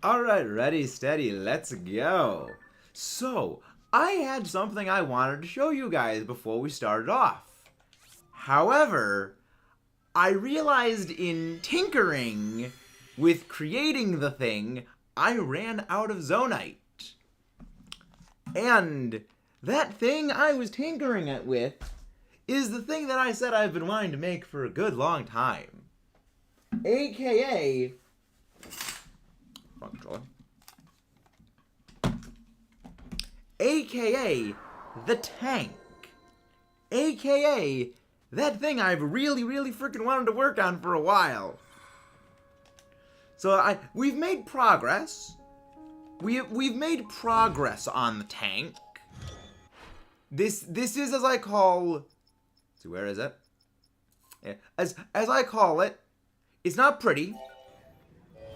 Alright, ready, steady, let's go. So, I had something I wanted to show you guys before we started off. However, I realized in tinkering with creating the thing, I ran out of Zonite. And that thing I was tinkering it with is the thing that I said I've been wanting to make for a good long time. AKA... Wrong controller. AKA the tank. AKA that thing I've really freaking wanted to work on for a while. So we've made progress. We've made progress on the tank. This is as I call. So where is it? Yeah, as I call it, it's not pretty.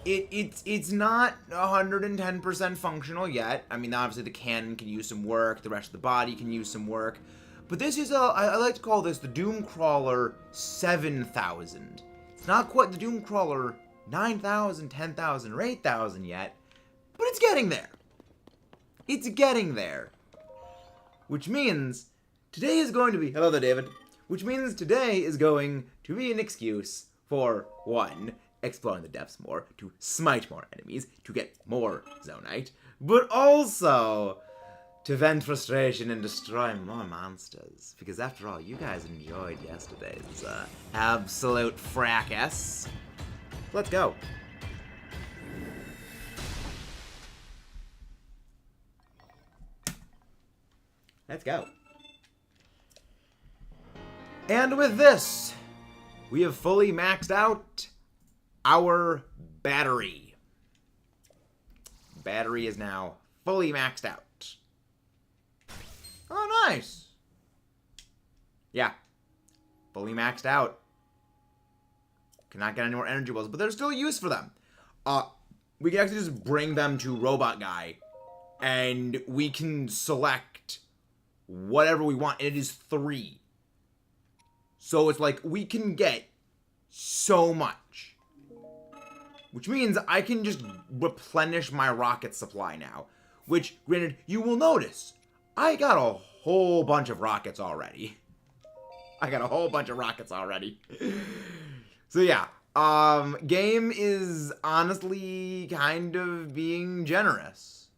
It's not 110% functional yet. I mean, obviously the cannon can use some work, the rest of the body can use some work. But this is I like to call this the Doomcrawler 7000. It's not quite the Doomcrawler 9000, 10,000, or 8,000 yet, but it's getting there. It's getting there. Which means today is going to be, hello there, David. Which means today is going to be an excuse for, one, exploring the depths more, to smite more enemies, to get more Zonite, but also to vent frustration and destroy more monsters. Because after all, you guys enjoyed yesterday's absolute fracas. Let's go. Let's go. And with this, we have fully maxed out our battery. Battery is now fully maxed out. Oh, nice. Yeah. Fully maxed out. Cannot get any more energy balls, but there's still use for them. We can actually just bring them to Robot Guy, and we can select whatever we want, and it is 3. So it's like, we can get so much. Which means I can just replenish my rocket supply now. Which, granted, you will notice, I got a whole bunch of rockets already. So yeah, game is honestly kind of being generous.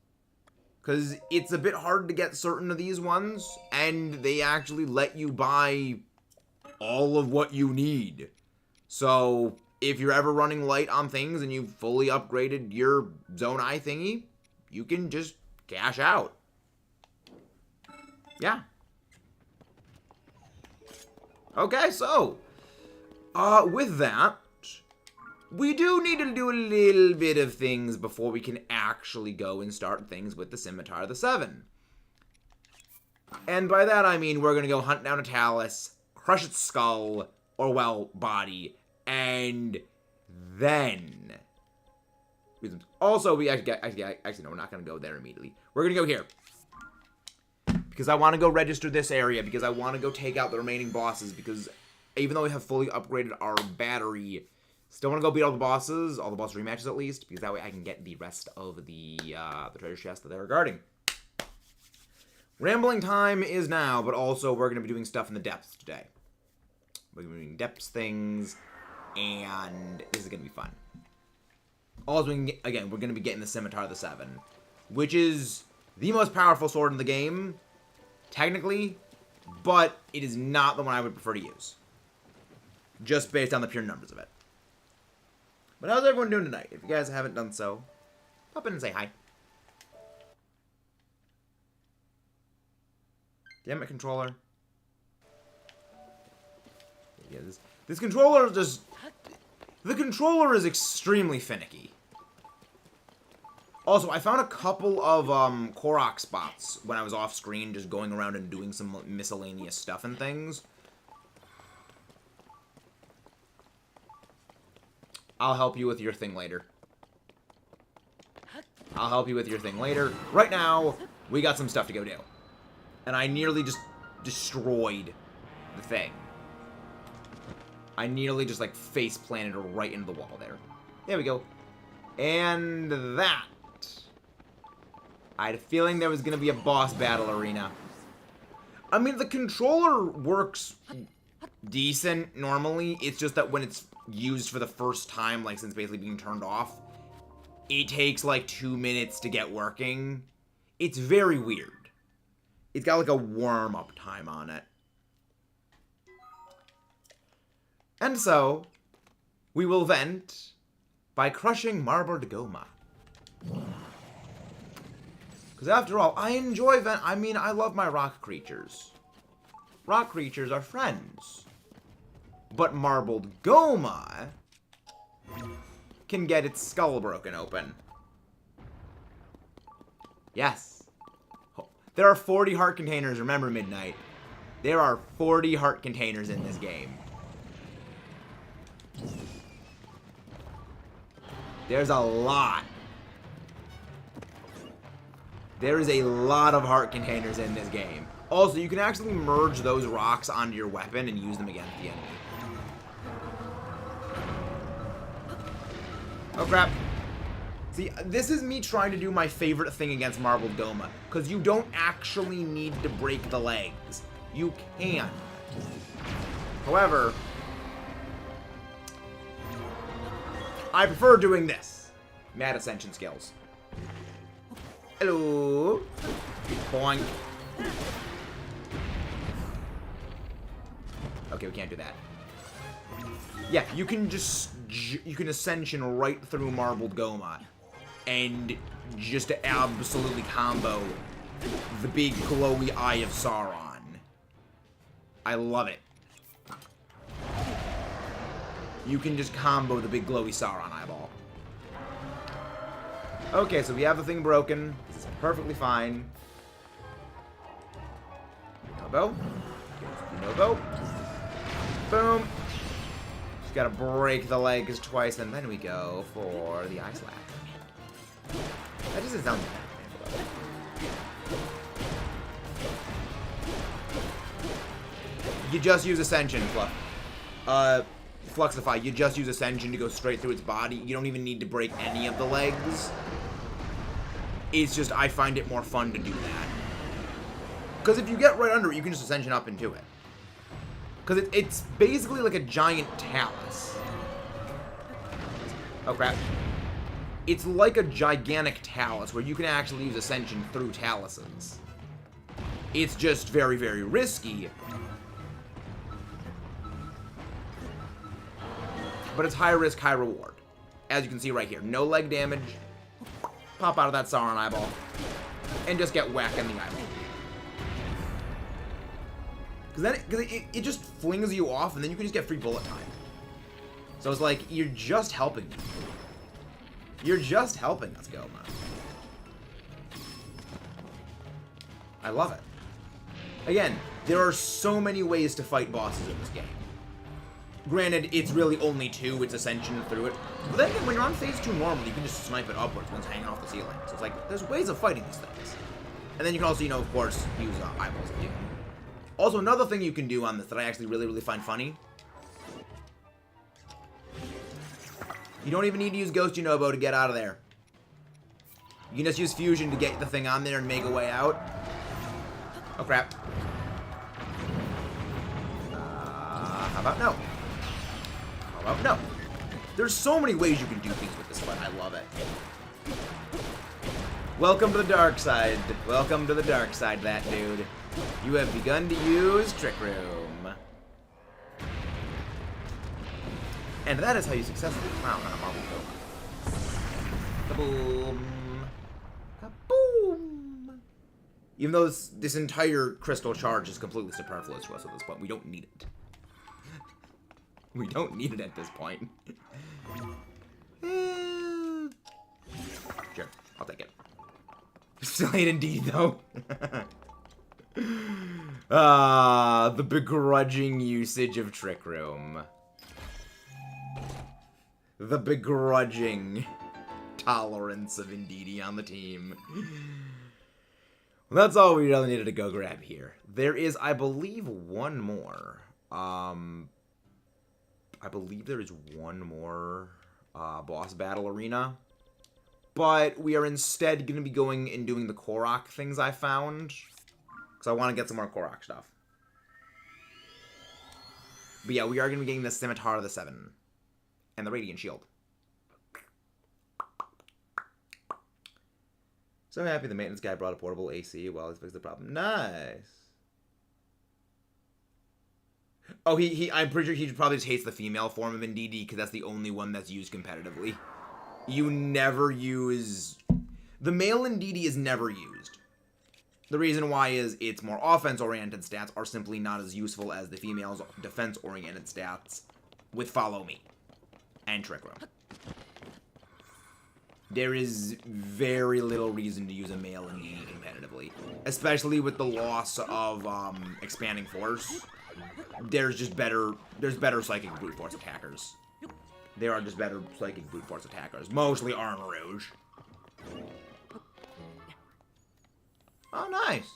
Because it's a bit hard to get certain of these ones, and they actually let you buy all of what you need. So if you're ever running light on things and you've fully upgraded your Zone Eye thingy, you can just cash out. Yeah. Okay, so with that, we do need to do a little bit of things before we can actually go and start things with the Scimitar the 7. And by that I mean we're going to go hunt down a Talus, crush its skull, or well, body, and then... Also, we actually no, we're not going to go there immediately. We're going to go here. Because I want to go register this area, because I want to go take out the remaining bosses, because even though we have fully upgraded our battery, still want to go beat all the boss rematches at least, because that way I can get the rest of the treasure chest that they're guarding. Rambling time is now, but also we're going to be doing stuff in the depths today. We're going to be doing depths things, and this is going to be fun. Also, again, we're going to be getting the Scimitar the 7, which is the most powerful sword in the game, technically, but it is not the one I would prefer to use. Just based on the pure numbers of it. But how's everyone doing tonight? If you guys haven't done so, pop in and say hi. Damn it, controller. Yeah, this controller is just... The controller is extremely finicky. Also, I found a couple of Korok spots when I was off screen, just going around and doing some miscellaneous stuff and things. I'll help you with your thing later. Right now, we got some stuff to go do. And I nearly just destroyed the thing. I nearly just, like, face planted right into the wall there. There we go. And that. I had a feeling there was going to be a boss battle arena. I mean, the controller works decent normally. It's just that when it's used for the first time, like since basically being turned off, it takes like 2 minutes to get working. It's very weird. It's got like a warm-up time on it. And so, we will vent by crushing Marbled Goma. Because after all, I enjoy I love my rock creatures. Rock creatures are friends. But Marbled Goma can get its skull broken open. Yes. There are 40 heart containers, remember Midnight. There are 40 heart containers in this game. There's a lot. There is a lot of heart containers in this game. Also, you can actually merge those rocks onto your weapon and use them against the enemy. Oh crap. See, this is me trying to do my favorite thing against Marbled Goma, because you don't actually need to break the legs. You can. However, I prefer doing this. Mad Ascension skills. Hello. Boing. Okay, we can't do that. Yeah, you can Ascension right through Marbled Goma and just absolutely combo the big glowy Eye of Sauron. I love it. You can just combo the big glowy Sauron eyeball. Okay, so we have the thing broken. This is perfectly fine. No-bo. No-bo. Boom. Just gotta break the legs twice, and then we go for the eye slap. That doesn't sound bad. You just use Ascension, Fluxify. You just use Ascension to go straight through its body. You don't even need to break any of the legs. It's just, I find it more fun to do that. Because if you get right under it, you can just Ascension up into it. Because it's basically like a giant talus. Oh, crap. It's like a gigantic talus where you can actually use Ascension through taluses. It's just very, very risky. But it's high risk, high reward. As you can see right here. No leg damage. Pop out of that Sauron eyeball. And just get whacked in the eyeball. Because it just flings you off, and then you can just get free bullet time. So it's like, you're just helping me. You're just helping us, Goma. I love it. Again, there are so many ways to fight bosses in this game. Granted, it's really only 2, it's Ascension through it. But then when you're on phase 2 normal, you can just snipe it upwards when it's hanging off the ceiling. So it's like, there's ways of fighting these things. And then you can also, you know, of course, use eyeballs at you. Also, another thing you can do on this that I actually really, really find funny. You don't even need to use Ghost Unobo to get out of there. You can just use Fusion to get the thing on there and make a way out. Oh, crap. How about no? How about no? There's so many ways you can do things with this one. I love it. Welcome to the dark side. Welcome to the dark side, that dude. You have begun to use Trick Room. And that is how you successfully clown on a Marble Goma. Kaboom. Kaboom. Even though this entire crystal charge is completely superfluous to us at this point. We don't need it. We don't need it at this point. Sure, I'll take it. Still ain't indeed, though. The begrudging usage of Trick Room. The begrudging tolerance of Indeedee on the team. Well, that's all we really needed to go grab here. There is, I believe, one more. I believe there is one more boss battle arena. but we are instead going to be going and doing the Korok things I found. Because I want to get some more Korok stuff. But yeah, we are going to be getting the Scimitar of the Seven. And the Radiant Shield. So happy the maintenance guy brought a portable AC while he's fixed the problem. Nice. Oh, I'm pretty sure he probably just hates the female form of Indeedee because that's the only one that's used competitively. You never use... The male Indeedee is never used. The reason why is its more offense-oriented stats are simply not as useful as the female's defense-oriented stats with Follow Me and Trick Room. There is very little reason to use a male Indeedee competitively, especially with the loss of Expanding Force. There's better Psychic Brute Force attackers. There are just better Psychic Brute Force attackers. Mostly Armor Rouge. Oh, nice.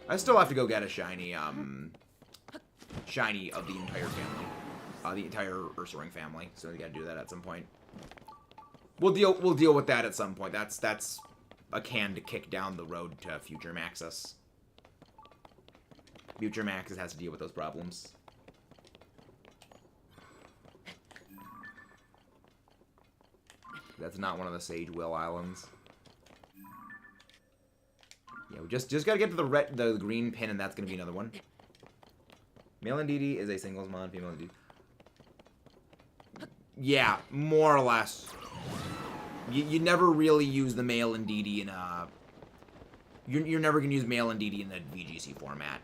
I still have to go get a shiny, shiny of the entire family. The entire Ursaring family. So we gotta do that at some point. We'll deal with that at some point. That's a can to kick down the road to Future Maxis. Future Maxis has to deal with those problems. That's not one of the Sage Will Islands. Yeah, we just gotta get to the green pin, and that's gonna be another one. Male Indeedee is a singles mod, female Indeedee. Yeah, more or less. You never really use the male Indeedee in a... You're never going to use male Indeedee in the VGC format.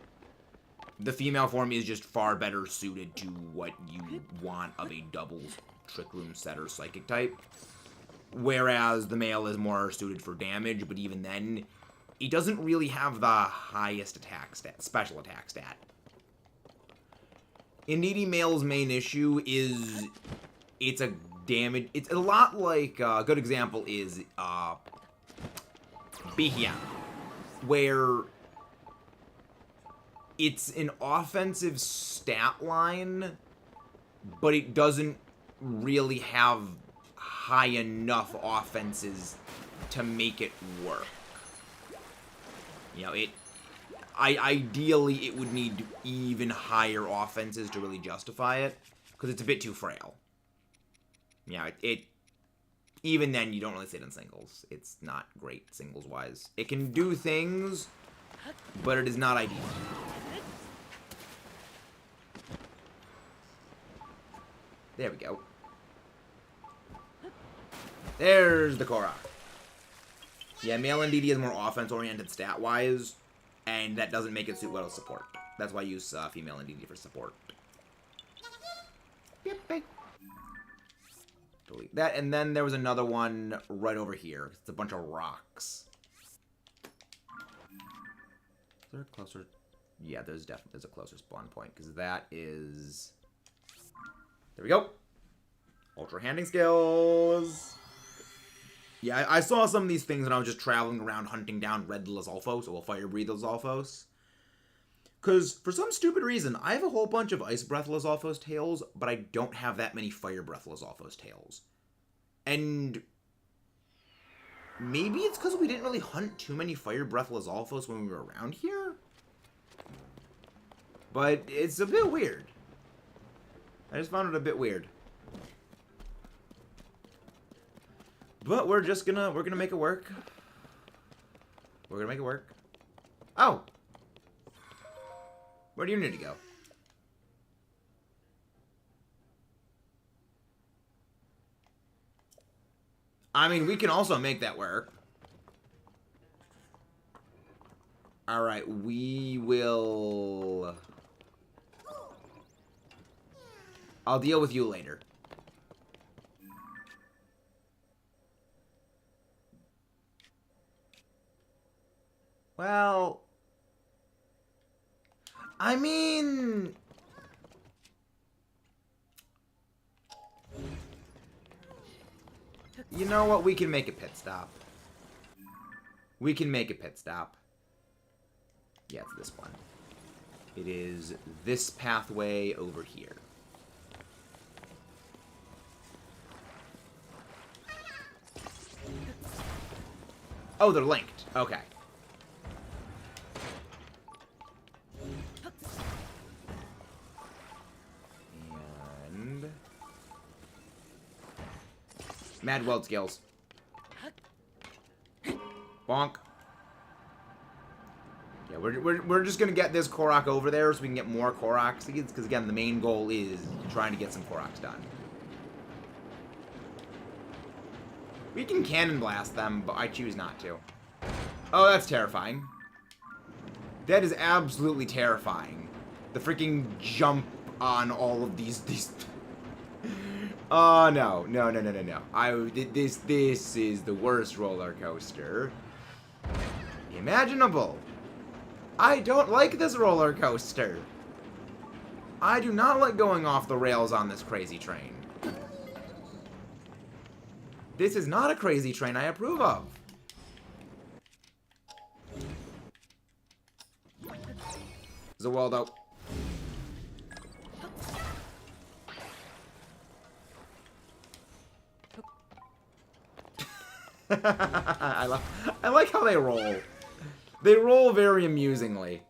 The female form is just far better suited to what you want of a double Trick Room Setter Psychic type. Whereas the male is more suited for damage, but even then, it doesn't really have the highest attack stat, special attack stat. Indeedee male's main issue is... It's a damage... It's a lot like... a good example is... Bihia. Where... It's an offensive stat line, but it doesn't really have high enough offenses to make it work. You know, ideally, it would need even higher offenses to really justify it, because it's a bit too frail. Yeah, even then, you don't really see it in singles. It's not great singles-wise. It can do things, but it is not ideal. There we go. There's the Korok. Yeah, male Indeedee is more offense-oriented stat-wise, and that doesn't make it suit well with support. That's why I use female Indeedee for support. Delete that, and then there was another one right over here. It's a bunch of rocks. Is there a closer... Yeah, there's a closer spawn point, because that is... There we go. Ultra handing skills. Yeah, I saw some of these things when I was just traveling around hunting down red Lizalfos, or Fire Breathe Lizalfos. Because, for some stupid reason, I have a whole bunch of Ice Breath Lizalfos tails, but I don't have that many Fire Breath Lizalfos tails. And... maybe it's because we didn't really hunt too many Fire Breath Lizalfos when we were around here? But it's a bit weird. I just found it a bit weird. But we're gonna make it work. We're gonna make it work. Oh! Where do you need to go? I mean, we can also make that work. Alright, we will... I'll deal with you later. Well... I mean... You know what? We can make a pit stop. We can make a pit stop. Yeah, it's this one. It is this pathway over here. Oh, they're linked. Okay. And... Mad weld skills. Bonk. Yeah, we're just gonna get this Korok over there so we can get more Koroks, because again, the main goal is trying to get some Koroks done. We can cannon blast them, but I choose not to. Oh, that's terrifying. That is absolutely terrifying. The freaking jump on all of these. Oh no. This is the worst roller coaster imaginable. I don't like this roller coaster. I do not like going off the rails on this crazy train. This is not a crazy train I approve of. Zawaldo. I like how they roll. They roll very amusingly.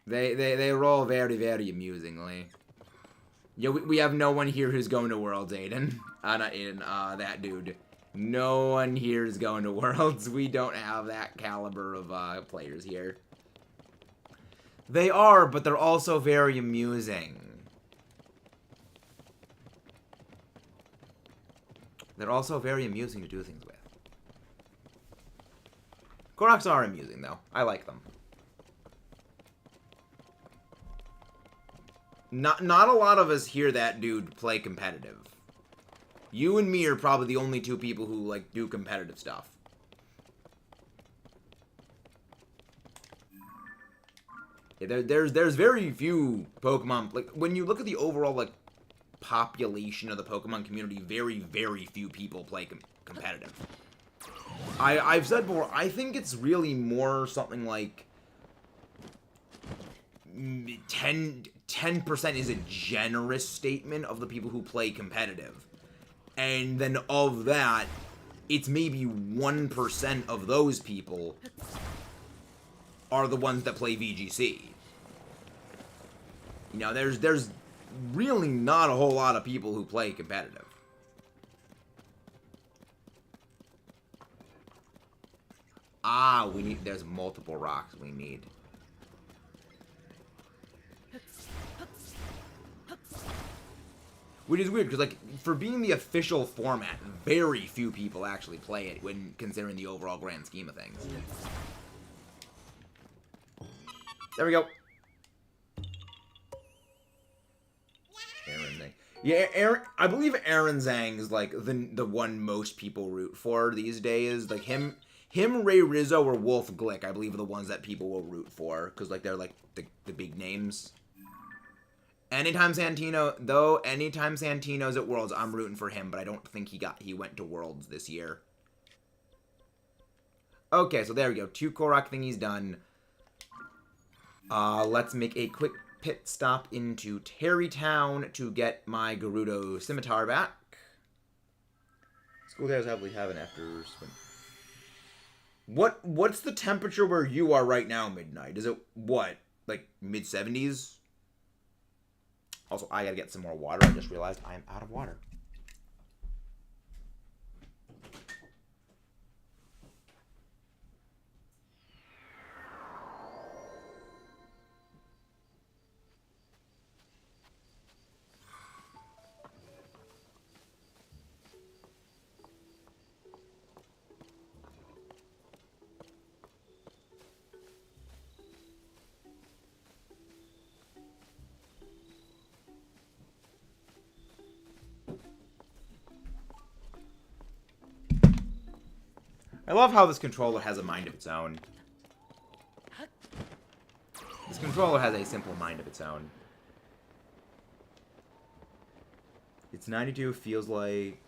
They roll very, very amusingly. Yo, we have no one here who's going to Worlds, Aiden. Not Aiden, that dude. No one here is going to Worlds. We don't have that caliber of players here. They are, but they're also very amusing. They're also very amusing to do things with. Koroks are amusing, though. I like them. Not a lot of us hear that dude play competitive. You and me are probably the only two people who, like, do competitive stuff. Yeah, there's very few Pokemon, like, when you look at the overall, like, population of the Pokemon community, very, very few people play competitive. I've said before, I think it's really more something like 10% is a generous statement of the people who play competitive. And then of that, it's maybe 1% of those people are the ones that play VGC. You know, there's really not a whole lot of people who play competitive. Ah, there's multiple rocks we need. Which is weird, because, like, for being the official format, very few people actually play it when considering the overall grand scheme of things. There we go. Aaron Zhang. Yeah, I believe Aaron Zhang is, like, the one most people root for these days. Like, him, Ray Rizzo, or Wolf Glick, I believe, are the ones that people will root for. Because, like, they're, like, the big names. Anytime Santino's at Worlds, I'm rooting for him, but I don't think he went to Worlds this year. Okay, so there we go. 2 Korok thingies done. Let's make a quick pit stop into Terrytown to get my Gerudo Scimitar back. School days heavily having after swim. What's the temperature where you are right now, Midnight? Is it, what, like mid-70s? Also, I gotta get some more water. I just realized I am out of water. I love how this controller has a mind of its own. This controller has a simple mind of its own. It's 92, feels like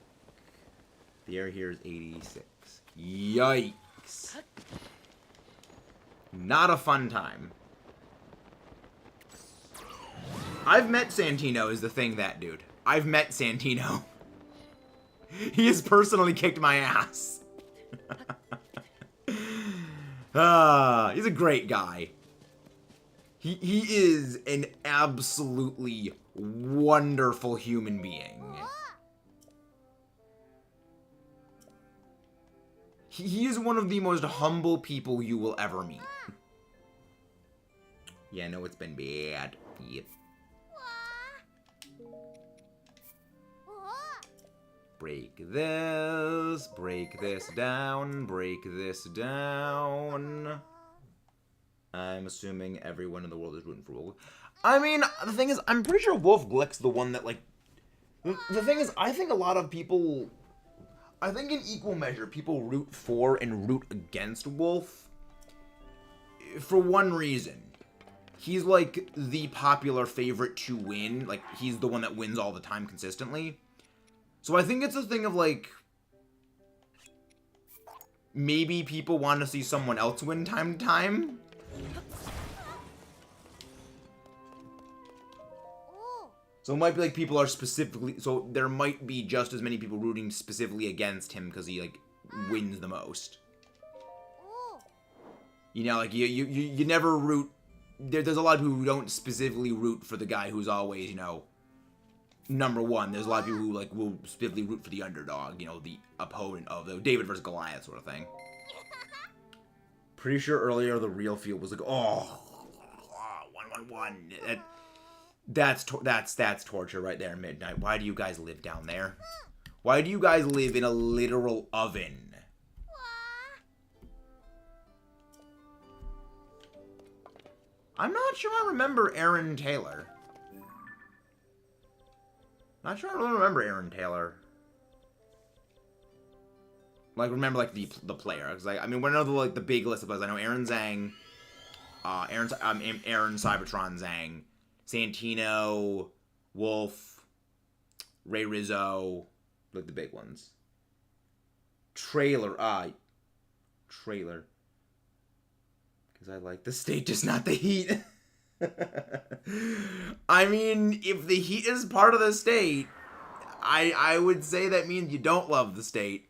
the air here is 86. Yikes. Not a fun time. I've met Santino is the thing, that dude. I've met Santino. He has personally kicked my ass. He's a great guy. He is an absolutely wonderful human being. He is one of the most humble people you will ever meet. Yeah, I know it's been bad. Yep. Break this down, break this down. I'm assuming everyone in the world is rooting for Wolf. I mean, the thing is, I'm pretty sure Wolf Glick's the one that, like... The thing is, I think a lot of people... I think in equal measure, people root for and root against Wolf. For one reason. He's, like, the popular favorite to win. Like, he's the one that wins all the time consistently. So I think it's a thing of, like... Maybe people want to see someone else win time to time. So it might be like people are specifically... So there might be just as many people rooting specifically against him because he, like, wins the most. You know, like, you never root... There's a lot of people who don't specifically root for the guy who's always, you know, number one. There's a lot of people who, like, will specifically root for the underdog. You know, the opponent of the David versus Goliath sort of thing. Pretty sure earlier the real field was like, oh 1-1-1. That's torture right there, Midnight. Why do you guys live down there? Why do you guys live in a literal oven? I'm not sure I remember Aaron Taylor. Not sure I really remember Aaron Taylor. Like, remember, like, the player. Because, like, I mean, we know the big list of players. I know Aaron Zhang, Aaron Cybertron Zhang, Santino, Wolf, Ray Rizzo, like the big ones. Trailer. Because I like the state, just not the heat. I mean, if the heat is part of the state, I would say that means you don't love the state.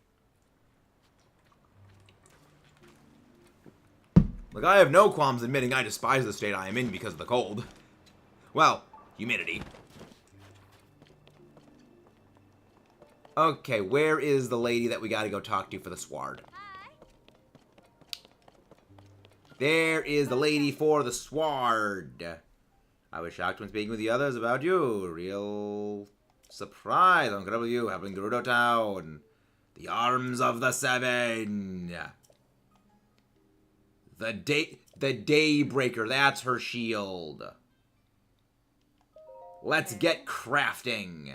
Like, I have no qualms admitting I despise the state I am in because of the cold. Well, humidity. Okay, where is the lady that we gotta go talk to for the sword? There is the lady for the sword. I was shocked when speaking with the others about you. Real surprise. Incredible you helping Gerudo Town. The arms of the seven. The Daybreaker. That's her shield. Let's get crafting.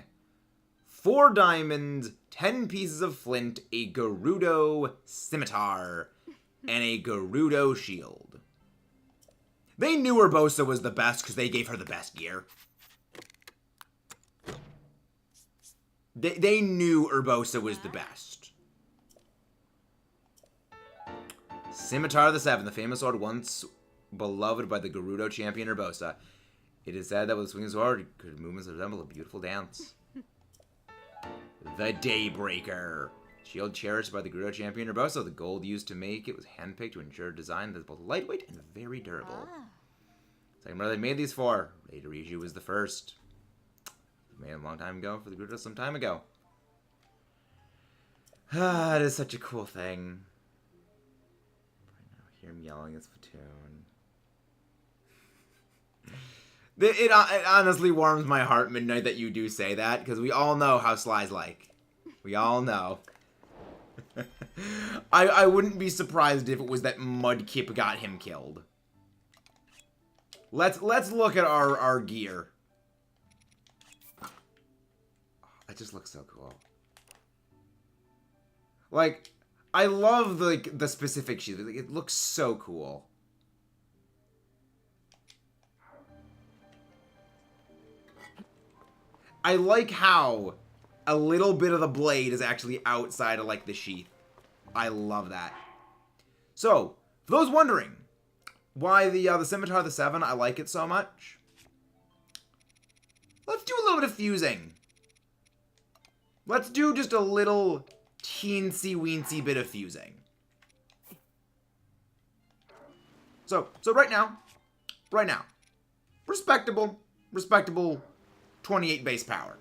4 diamonds, 10 pieces of flint, a Gerudo scimitar, and a Gerudo shield. They knew Urbosa was the best because they gave her the best gear. They knew Urbosa was the best. Scimitar the 7, the famous sword once beloved by the Gerudo champion Urbosa. It is said that with a swinging sword, could movements resemble a beautiful dance. The Daybreaker. Shield cherished by the Gerudo champion Urbosa. The gold used to make it was handpicked to ensure design that is both lightweight and very durable. Second brother they made these for. Raider Riju was the first. Made a long time ago for the Gerudo some time ago. Ah, it is such a cool thing. Right now, hear him yelling at Splatoon. It honestly warms my heart, Midnight, that you do say that, because we all know how Sly's like. We all know. I wouldn't be surprised if it was that Mudkip got him killed. Let's look at our gear. It just looks so cool. Like, I love the specific shield. Like, it looks so cool. I like how a little bit of the blade is actually outside of, like, the sheath. I love that. So, for those wondering why the Scimitar the 7, I like it so much, let's do a little bit of fusing. Let's do just a little teensy-weensy bit of fusing. So right now, respectable 28 base power.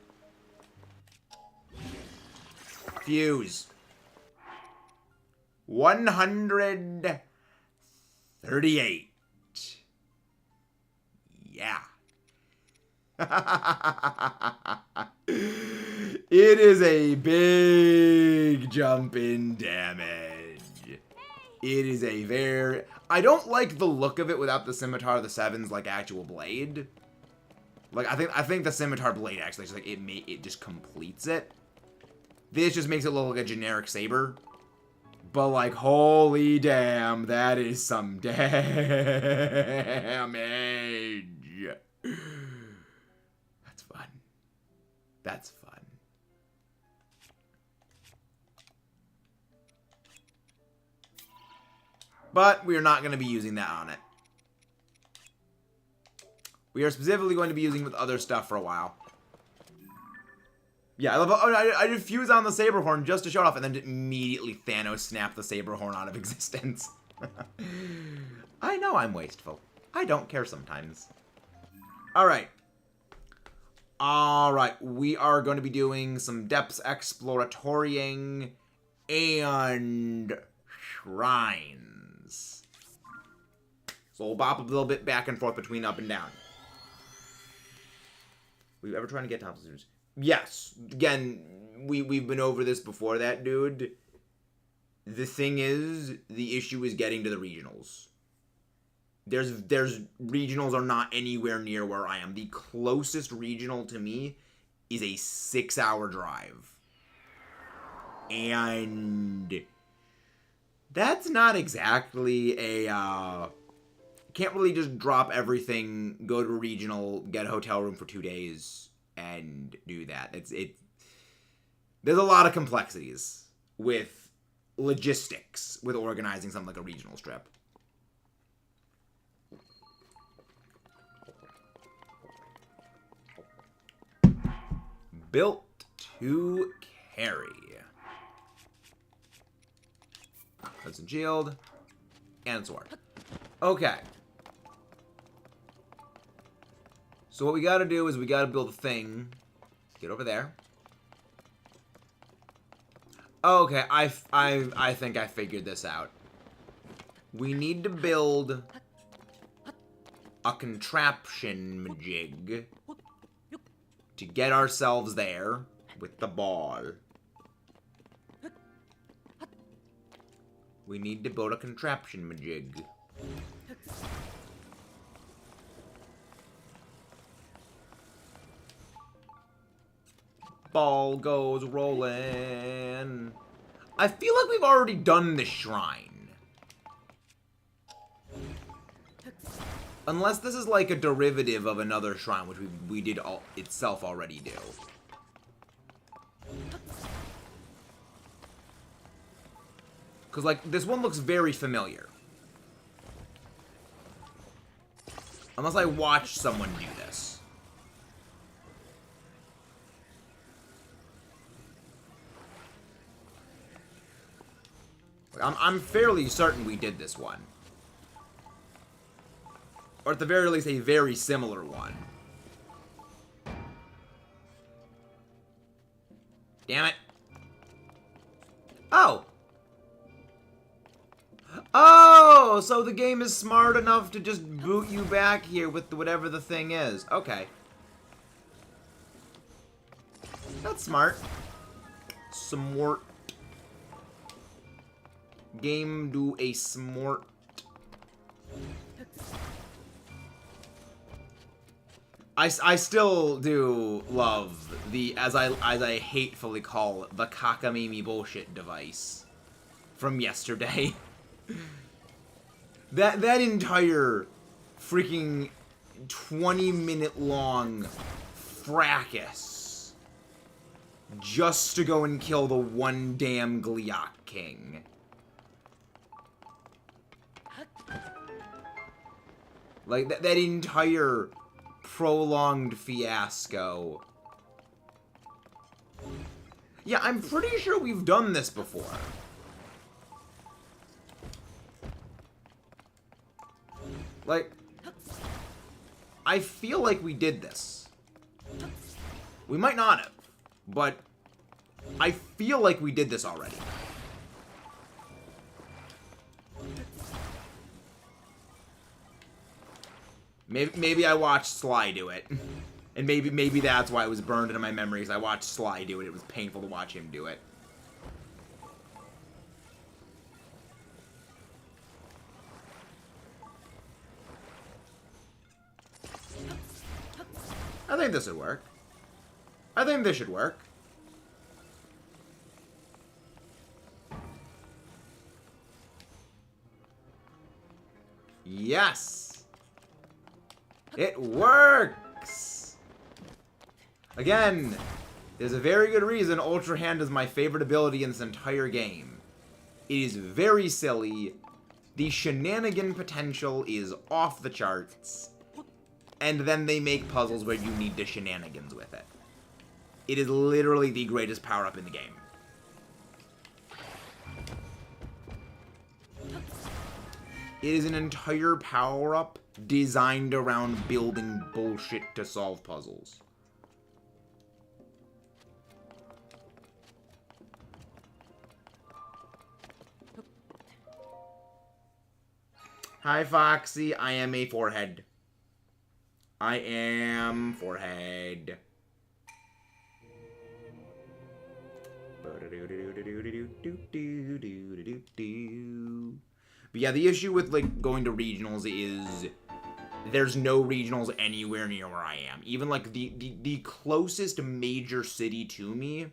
Fuse. 138. Yeah. It is a big jump in damage. It is a very... I don't like the look of it without the Scimitar of the Sevens, like, actual blade. Like, I think the Scimitar blade, actually, just, like, it just completes it. This just makes it look like a generic saber. But, like, holy damn, that is some damage. That's fun. That's fun. But we are not going to be using that on it. We are specifically going to be using it with other stuff for a while. Yeah, I love. Oh, I did fuse on the Saberhorn just to show it off, and then immediately Thanos snapped the Saberhorn out of existence. I know I'm wasteful. I don't care sometimes. Alright. Alright, we are going to be doing some depths exploratoriing and shrines. So we'll bop a little bit back and forth between up and down. Were you ever trying to get top scissors? Yes. Again, we've been over this before that, dude. The thing is, the issue is getting to the regionals. There's regionals are not anywhere near where I am. The closest regional to me is a 6-hour drive. And that's not exactly a can't really just drop everything, go to a regional, get a hotel room for 2 days and do that. There's a lot of complexities with logistics with organizing something like a regional strip. Built to carry. Hudson shield and sword. Okay. So what we gotta do is we gotta build a thing. Get over there. Okay, I think I figured this out. We need to build a contraption majig to get ourselves there with the ball. We need to build a contraption majig. Ball goes rolling. I feel like we've already done this shrine. Unless this is like a derivative of another shrine, which we did itself already do. Because, like, this one looks very familiar. Unless I watched someone do this. I'm fairly certain we did this one. Or at the very least, a very similar one. Damn it. Oh! Oh! So the game is smart enough to just boot you back here with whatever the thing is. Okay. That's smart. Smart. Game do a smart. I still do love the, as I hatefully call it, the cockamamie bullshit device from yesterday. that entire freaking 20-minute long fracas just to go and kill the one damn Gliok King. Like, that entire prolonged fiasco. Yeah, I'm pretty sure we've done this before. Like, I feel like we did this. We might not have, but I feel like we did this already. Maybe I watched Sly do it. And maybe that's why it was burned into my memories. I watched Sly do it. It was painful to watch him do it. I think this would work. I think this should work. Yes! It works! Again, there's a very good reason Ultra Hand is my favorite ability in this entire game. It is very silly. The shenanigan potential is off the charts. And then they make puzzles where you need the shenanigans with it. It is literally the greatest power-up in the game. It is an entire power-up designed around building bullshit to solve puzzles. Hi, Foxy. I am a forehead. I am forehead. But yeah, the issue with like going to regionals is there's no regionals anywhere near where I am. Even like the closest major city to me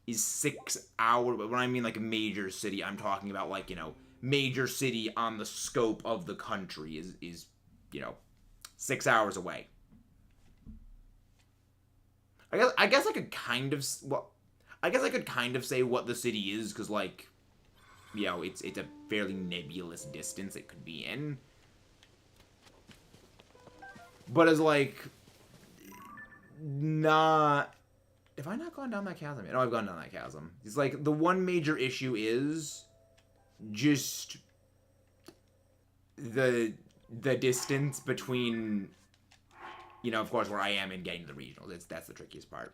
is 6 hours. When I mean like a major city, I'm talking about like, you know, major city on the scope of the country is you know, 6 hours away. I guess I could kind of, well, I guess I could kind of say what the city is, because, like, you know, it's a fairly nebulous distance it could be in. But as, like, not... Have I not gone down that chasm yet? No, I've gone down that chasm. It's like, the one major issue is just the distance between, you know, of course, where I am and getting to the regionals. That's the trickiest part.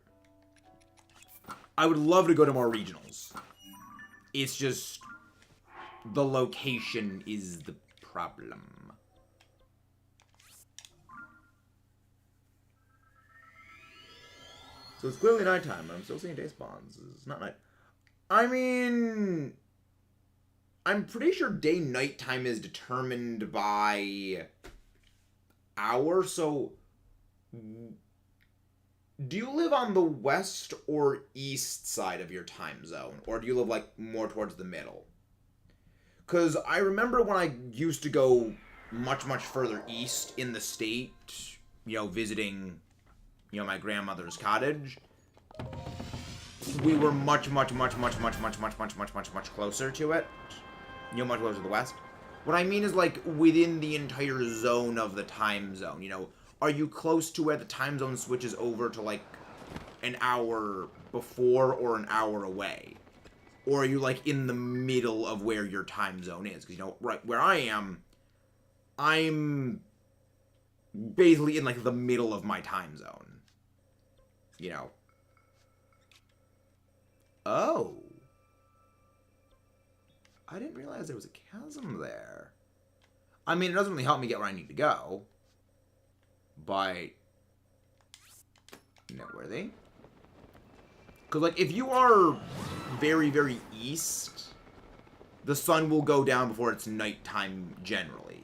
I would love to go to more regionals. It's just the location is the problem. So it's clearly nighttime, but I'm still seeing day spawns. It's not night. I mean, I'm pretty sure day-nighttime is determined by hour, so do you live on the west or east side of your time zone? Or do you live, like, more towards the middle? Because I remember when I used to go much, much further east in the state, you know, visiting, you know, my grandmother's cottage, we were much closer to it. You know, much closer to the west. What I mean is, like, within the entire zone of the time zone, you know, are you close to where the time zone switches over to, like, an hour before or an hour away? Or are you, like, in the middle of where your time zone is? Because, you know, right where I am, I'm basically in, like, the middle of my time zone. You know. Oh. I didn't realize there was a chasm there. I mean, it doesn't really help me get where I need to go. But noteworthy. Because, like, if you are very, very east, the sun will go down before it's nighttime generally.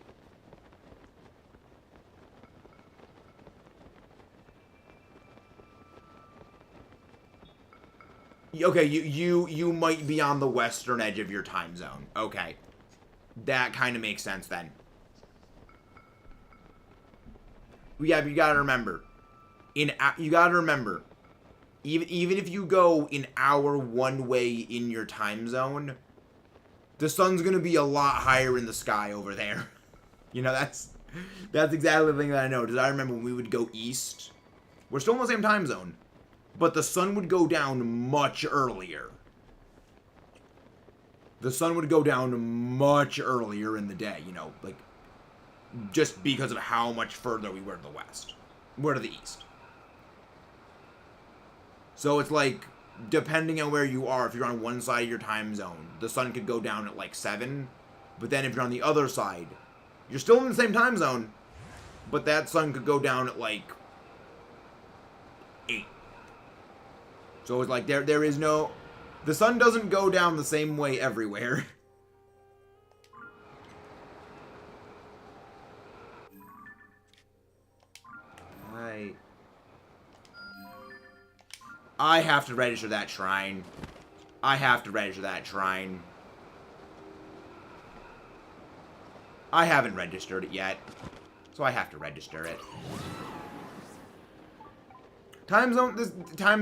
Okay, you might be on the western edge of your time zone. Okay. That kind of makes sense then. Yeah, but you gotta remember. Even if you go an hour one way in your time zone, the sun's gonna be a lot higher in the sky over there. You know, that's exactly the thing that I know. Because I remember when we would go east, we're still in the same time zone, but the sun would go down much earlier. The sun would go down much earlier in the day, you know, like, just because of how much further we were to the west. We're to the east. So it's like, depending on where you are, if you're on one side of your time zone, the sun could go down at like 7, but then if you're on the other side, you're still in the same time zone, but that sun could go down at like 8. So it's like, there is no... The sun doesn't go down the same way everywhere. I have to register that shrine. I have to register that shrine. I haven't registered it yet, so I have to register it. Time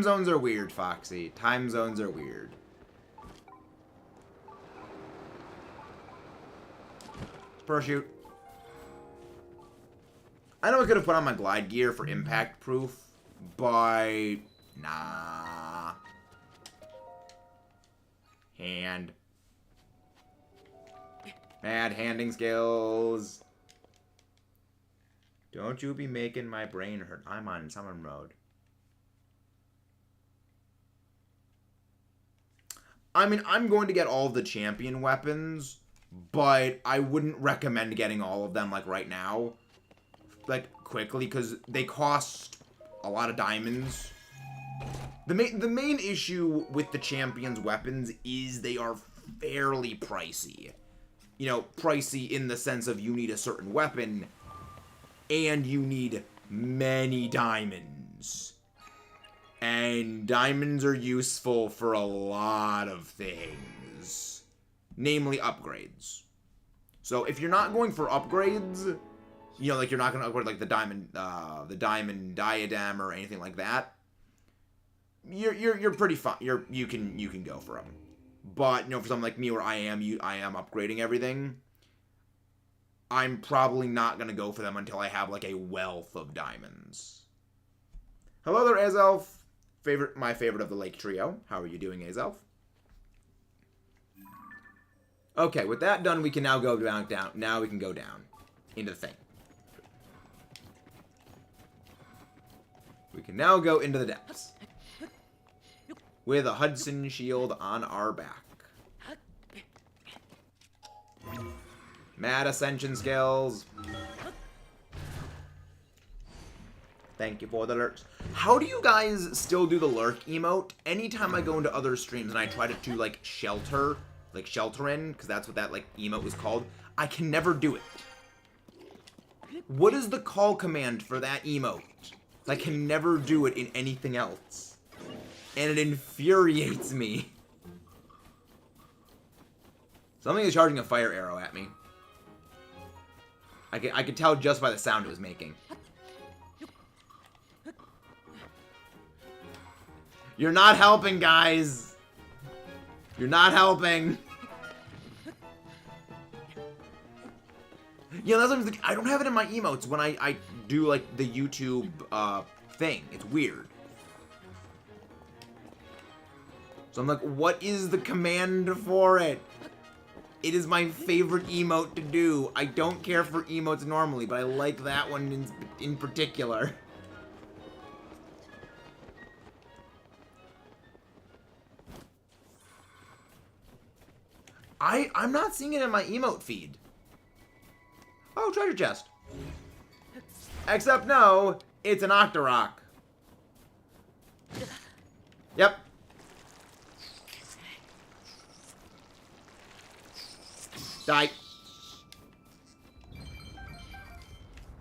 zones are weird, Foxy. Time zones are weird. Parachute. I know I could have put on my glide gear for impact proof, but nah. Hand. Mad handing skills. Don't you be making my brain hurt. I'm on summon mode. I mean, I'm going to get all of the champion weapons, but I wouldn't recommend getting all of them, like, right now. Like, quickly, because they cost a lot of diamonds. The main issue with the champion's weapons is they are fairly pricey. You know, pricey in the sense of you need a certain weapon, and you need many diamonds. And diamonds are useful for a lot of things. Namely, upgrades. So, if you're not going for upgrades, you know, like, you're not going to upgrade, like, the diamond diadem or anything like that, you're pretty fine. You can go for them. But, you know, for someone like me where I am upgrading everything, I'm probably not going to go for them until I have, like, a wealth of diamonds. Hello there, Azelf. My favorite of the Lake Trio. How are you doing, Azelf? Okay, with that done, we can now go down. Now we can go down into the thing. We can now go into the depths. With a Hudson shield on our back. Mad ascension skills. Thank you for the lurks. How do you guys still do the lurk emote? Anytime I go into other streams and I try to do, like, shelter in, because that's what that, like, emote was called, I can never do it. What is the call command for that emote? I can never do it in anything else. And it infuriates me. Something is charging a fire arrow at me. I could tell just by the sound it was making. You're not helping, guys. You're not helping. Yeah, that's what I'm thinking. I don't have it in my emotes when I do, like, the YouTube thing. It's weird. So I'm like, what is the command for it? It is my favorite emote to do. I don't care for emotes normally, but I like that one in particular. I'm not seeing it in my emote feed. Oh, treasure chest. Except no, it's an Octorok. Yep. Die.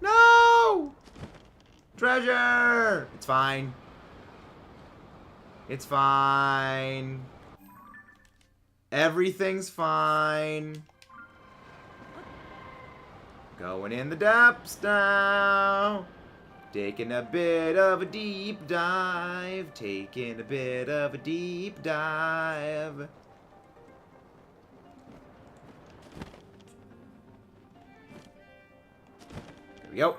No! Treasure! It's fine. It's fine. Everything's fine. Going in the depths now. Taking a bit of a deep dive. Taking a bit of a deep dive. There we go.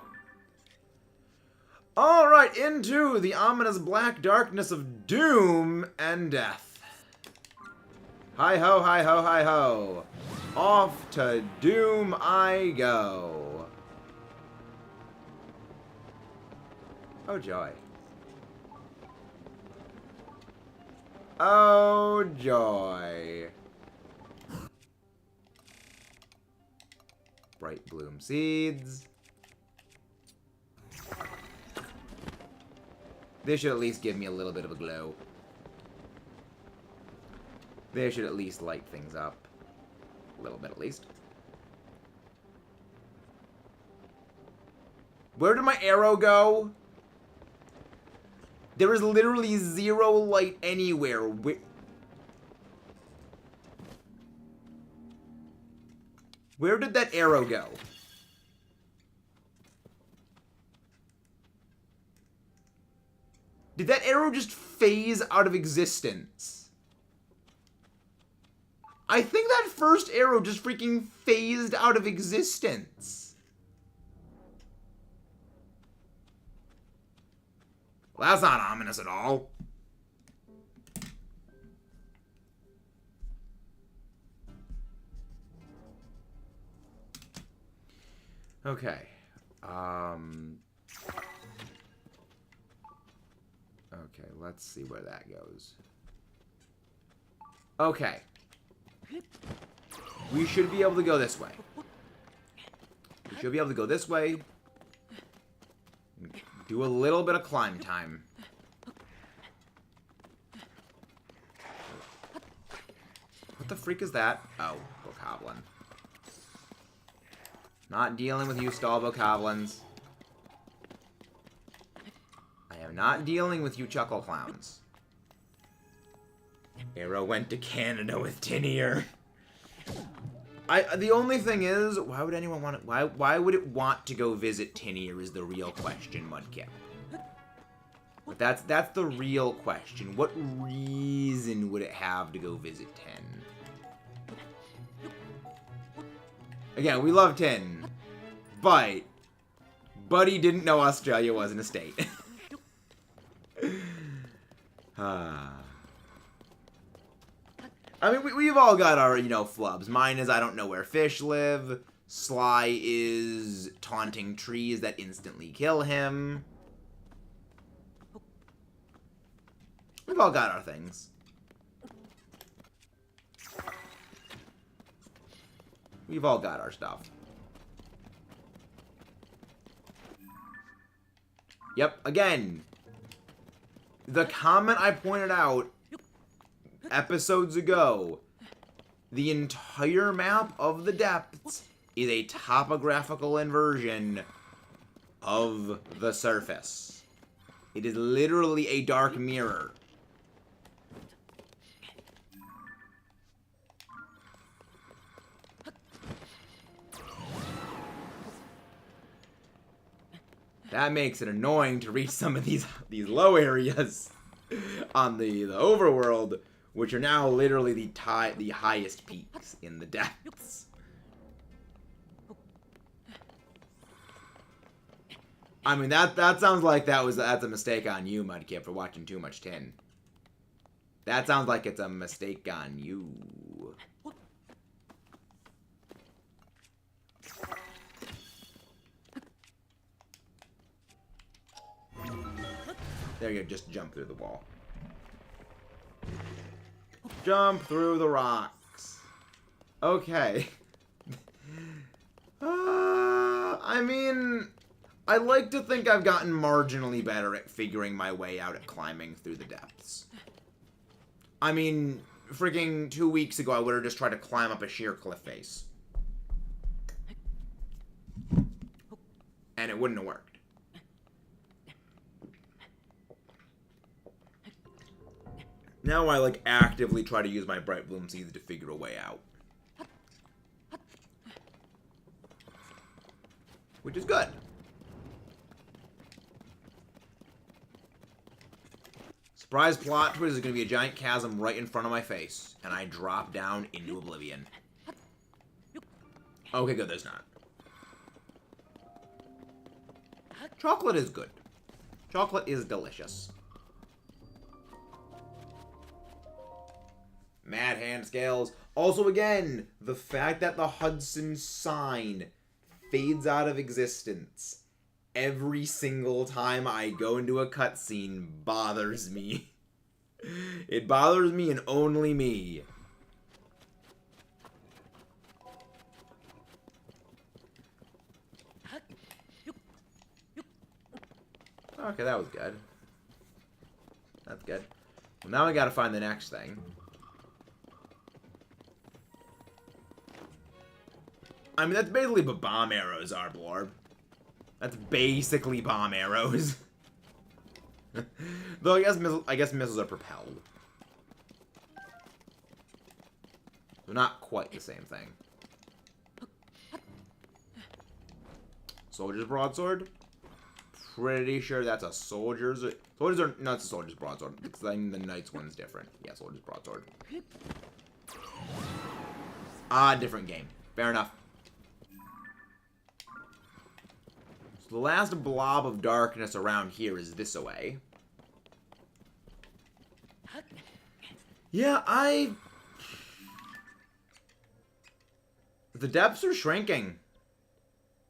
Alright, into the ominous black darkness of doom and death. Hi-ho, hi-ho, hi-ho. Off to doom I go. Oh, joy. Oh, joy. Bright bloom seeds. This should at least give me a little bit of a glow. They should at least light things up. A little bit, at least. Where did my arrow go? There is literally zero light anywhere. Where did that arrow go? Did that arrow just phase out of existence? I think that first arrow just freaking phased out of existence. Well, that's not ominous at all. Okay. Okay, let's see where that goes. Okay. We should be able to go this way. We should be able to go this way. Do a little bit of climb time. What the freak is that? Oh, bokoblin. Not dealing with you, stall bokoblins. I am not dealing with you, chuckle clowns. Arrow went to Canada with tin ear. The only thing is, why would anyone want it? Why would it want to go visit Tin Ear is the real question, Mudkip. But that's the real question. What reason would it have to go visit Tin? Again, we love Tin, but Buddy didn't know Australia wasn't a state. I mean, we've all got our, flubs. Mine is I don't know where fish live. Sly is taunting trees that instantly kill him. We've all got our things. We've all got our stuff. Yep, again. The comment I pointed out episodes ago, the entire map of the depths is a topographical inversion of the surface. It is literally a dark mirror. That makes it annoying to reach some of these low areas on the overworld, which are now literally the highest peaks in the depths. I mean, that sounds like that's a mistake on you, Mudkip, for watching too much Tin. That sounds like it's a mistake on you. There you go, just jump through the wall. Jump through the rocks. Okay. I mean, I like to think I've gotten marginally better at figuring my way out at climbing through the depths. I mean, freaking 2 weeks ago, I would have just tried to climb up a sheer cliff face. And it wouldn't have worked. Now I, actively try to use my Bright Bloom Seeds to figure a way out. Which is good. Surprise plot twist is going to be a giant chasm right in front of my face. And I drop down into oblivion. Okay, good, there's not. Chocolate is good. Chocolate is delicious. Mad hand scales. Also, again, the fact that the Hudson sign fades out of existence every single time I go into a cutscene bothers me. It bothers me and only me. Okay, that was good. That's good. Well, now I gotta find the next thing. I mean, that's basically what bomb arrows are, Blorb. That's basically bomb arrows. Though I guess missiles are propelled. So not quite the same thing. Soldier's broadsword? Pretty sure that's a soldier's... Soldiers are... No, it's a soldier's broadsword. Because I think the knight's one's different. Yeah, soldier's broadsword. Ah, different game. Fair enough. So the last blob of darkness around here is this away. Yeah, the depths are shrinking.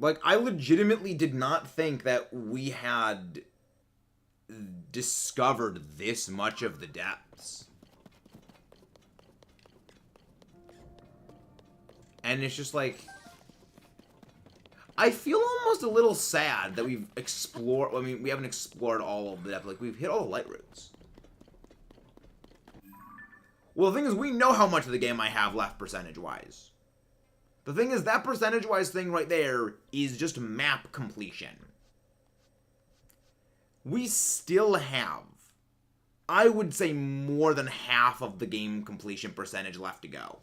Like, I legitimately did not think that we had discovered this much of the depths. And it's just like... I feel almost a little sad that we've explored... I mean, we haven't explored all of the depth. Like, we've hit all the light routes. Well, the thing is, we know how much of the game I have left percentage-wise. The thing is, that percentage-wise thing right there is just map completion. We still have, I would say, more than half of the game completion percentage left to go.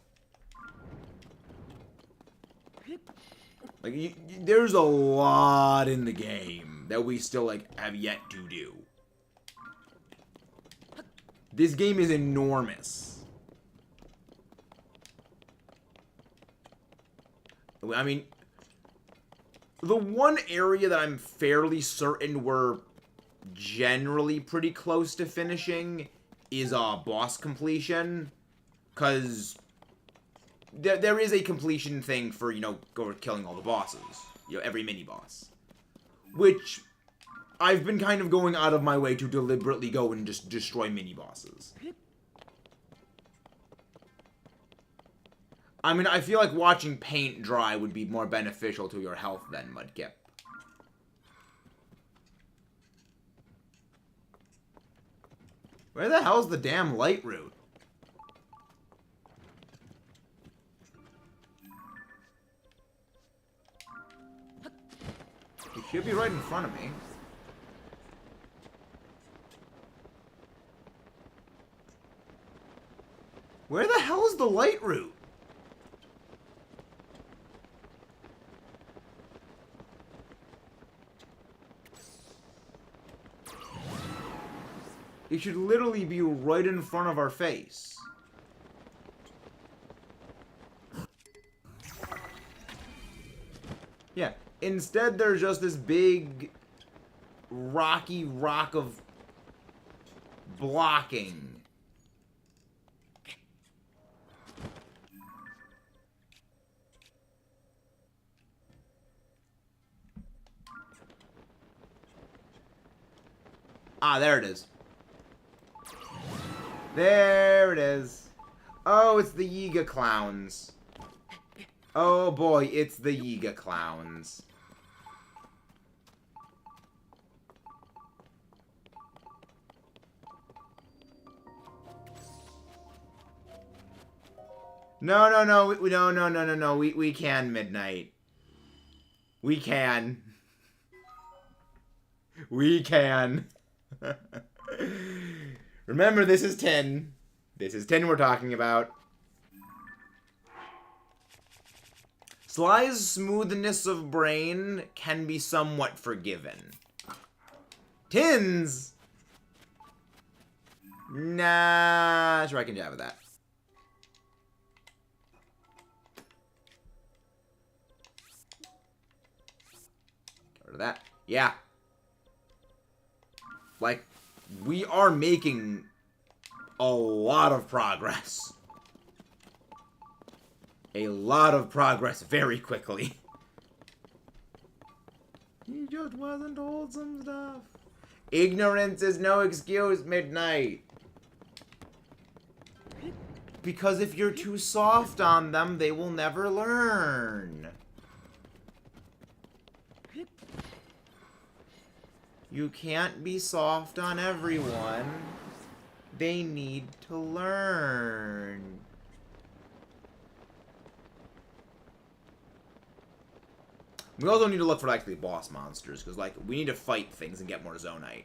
Like, there's a lot in the game that we still, like, have yet to do. This game is enormous. I mean, the one area that I'm fairly certain we're generally pretty close to finishing is boss completion. Because there is a completion thing for, you know, killing all the bosses. You know, every mini-boss. Which I've been kind of going out of my way to deliberately go and just destroy mini-bosses. I mean, I feel like watching paint dry would be more beneficial to your health than Mudkip. Where the hell's the damn light route? It should be right in front of me. Where the hell is the light route? It should literally be right in front of our face. Yeah. Instead, there's just this big rocky rock of blocking. Ah, there it is. There it is. Oh, it's the Yiga clowns. Oh boy, it's the Yiga clowns. No, no, no, no, we can, Midnight. We can. We can. Remember, this is 10. This is 10 we're talking about. Sly's smoothness of brain can be somewhat forgiven. Tins? Nah, sure I can jab at that. Get rid of that. Yeah. Like, we are making a lot of progress. A lot of progress very quickly. He just wasn't told some stuff. Ignorance is no excuse, Midnight. Because if you're too soft on them, they will never learn. You can't be soft on everyone. They need to learn. We also need to look for, like, the boss monsters, because, like, we need to fight things and get more Zonite.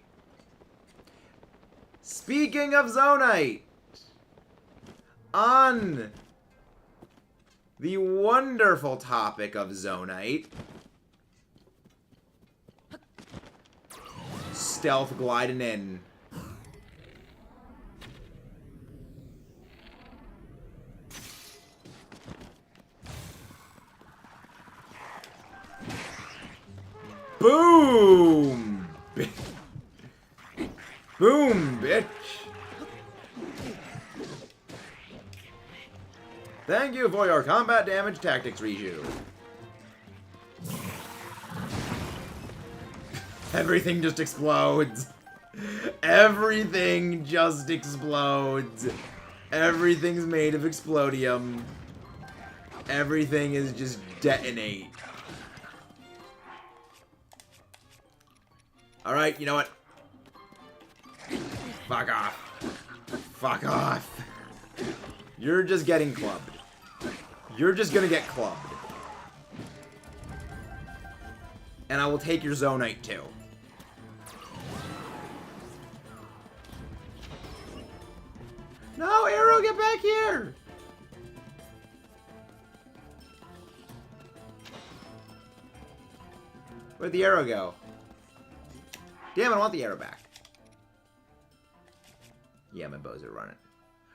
Speaking of Zonite, on the wonderful topic of Zonite, stealth gliding in. Boom! Boom, bitch! Thank you for your combat damage tactics, Riju. Everything just explodes. Everything just explodes. Everything's made of explodium. Everything is just detonate. Alright, you know what? Fuck off. Fuck off. You're just getting clubbed. You're just gonna get clubbed. And I will take your Zonite too. No, Arrow, get back here! Where'd the arrow go? Damn it, I want the arrow back. Yeah, my bows are running.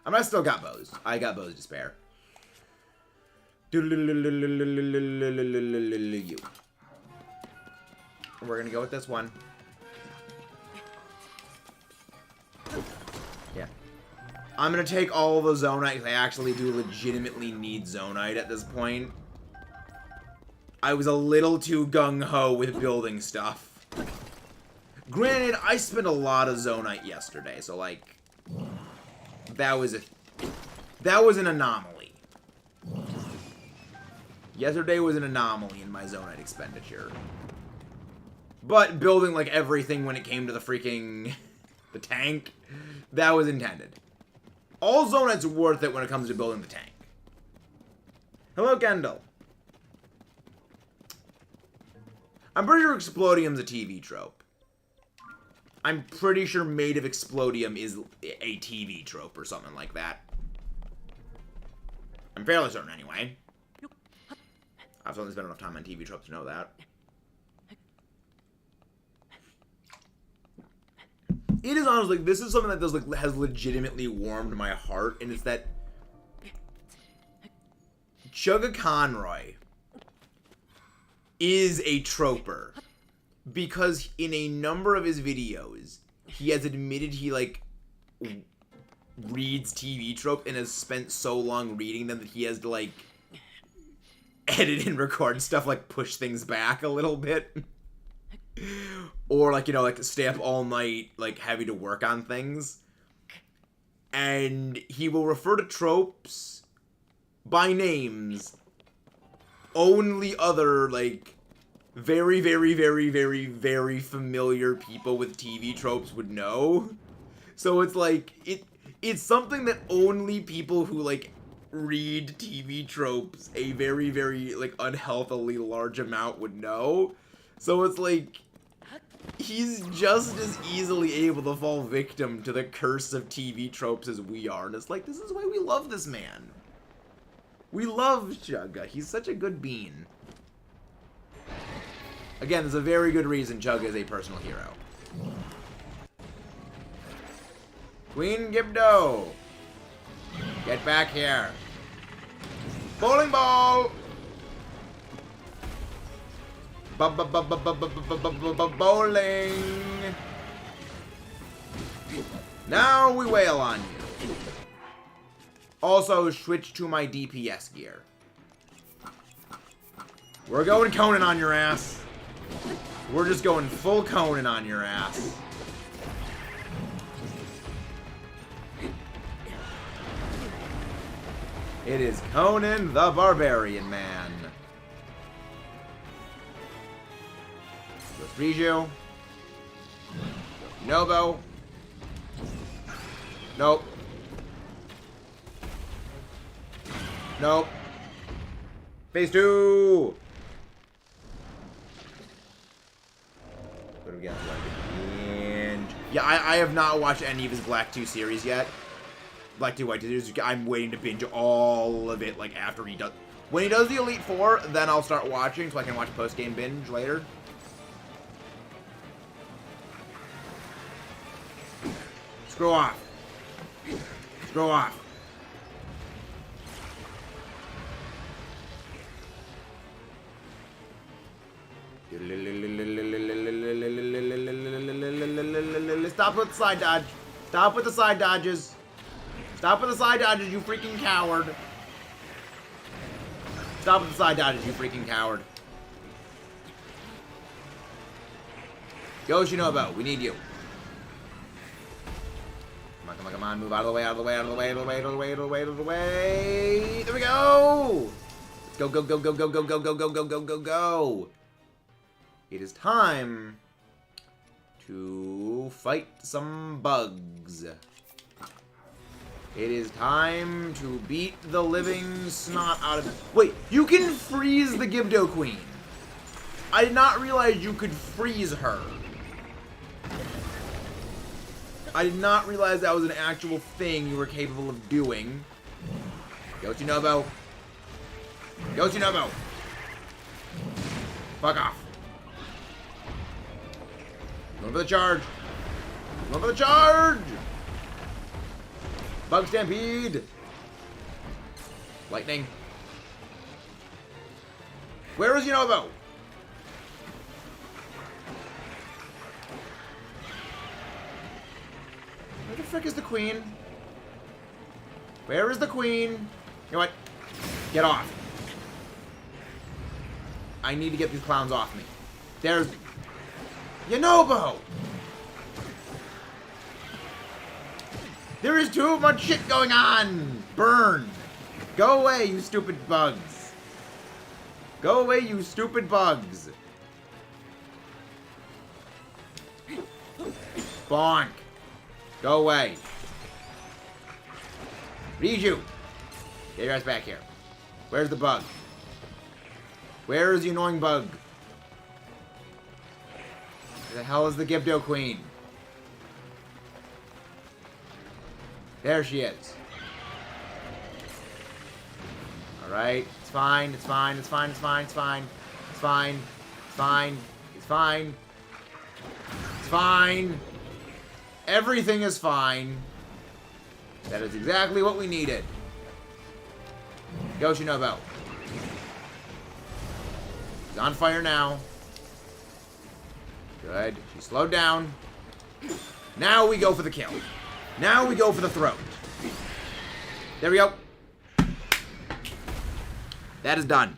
I mean, I still got bows. I got bows to spare. You. We're gonna go with this one. Yeah. I'm gonna take all the Zonite because I actually do legitimately need Zonite at this point. I was a little too gung-ho with building stuff. Granted, I spent a lot of Zonite yesterday, so like that was an anomaly. Yesterday was an anomaly in my Zonite expenditure. But building like everything when it came to the freaking the tank, that was intended. All Zonite's worth it when it comes to building the tank. Hello, Kendall. I'm pretty sure Explodium's a TV trope. I'm pretty sure Made of Explodium is a TV trope or something like that. I'm fairly certain anyway. I've certainly spent enough time on TV tropes to know that. It is honestly, this is something that does like has legitimately warmed my heart, and it's that Chugga Conroy is a troper. Because in a number of his videos, he has admitted he, like, reads TV trope and has spent so long reading them that he has to, like, edit and record stuff, like, push things back a little bit. Or, like, you know, like, stay up all night, like, having to work on things. And he will refer to tropes by names only other, like, very, very, very, very, very familiar people with TV tropes would know. So it's like, it's something that only people who, like, read TV tropes a very, very, like, unhealthily large amount would know. So it's like, he's just as easily able to fall victim to the curse of TV tropes as we are. And it's like, this is why we love this man. We love Chugga. He's such a good bean. Again, there's a very good reason Chugga is a personal hero. Queen Gibdo! Get back here. Bowling ball! Bowling! Now we wail on you. Also, switch to my DPS gear. We're going Conan on your ass. We're just going full Conan on your ass. It is Conan the Barbarian Man. Let's Riju. Nobo. Nope. Nope. Phase 2. What do we got? And yeah, I have not watched any of his Black 2 series yet. Black 2, White 2 series. I'm waiting to binge all of it, like, after he does. When he does the Elite Four, then I'll start watching so I can watch post-game binge later. Screw off. Screw off. Stop with the side dodge. Stop with the side dodges. Stop with the side dodges, you freaking coward. Stop with the side dodges, you freaking coward. Yoshinobu, we need you. Come on, come on, come on. Move out of the way, out of the way, out of the way, out of the way, out of the way, out of the way, out of the way. There we go. Let's go, go, go, go, go, go, go, go, go, go, go, go, go. It is time to fight some bugs. It is time to beat the living snot out of... Wait, you can freeze the Gibdo Queen. I did not realize you could freeze her. I did not realize that was an actual thing you were capable of doing. Yoshinobu. Yoshinobu. Fuck off. Going for the charge. Going for the charge. Bug Stampede. Lightning. Where is Yoshinobu? Where the frick is the queen? Where is the queen? You know what? Get off. I need to get these clowns off me. There's... Yoshinobu! There is too much shit going on! Burn! Go away, you stupid bugs! Go away, you stupid bugs! Bonk! Go away! Riju! Get your ass back here. Where's the bug? Where is the annoying bug? Where the hell is the Gibdo Queen? There she is. Alright, it's fine, it's fine, it's fine, it's fine, it's fine. It's fine, it's fine, it's fine. It's fine. Everything is fine. That is exactly what we needed. Yoshinobu. She's on fire now. Good. She slowed down. Now we go for the kill. Now we go for the throat. There we go. That is done.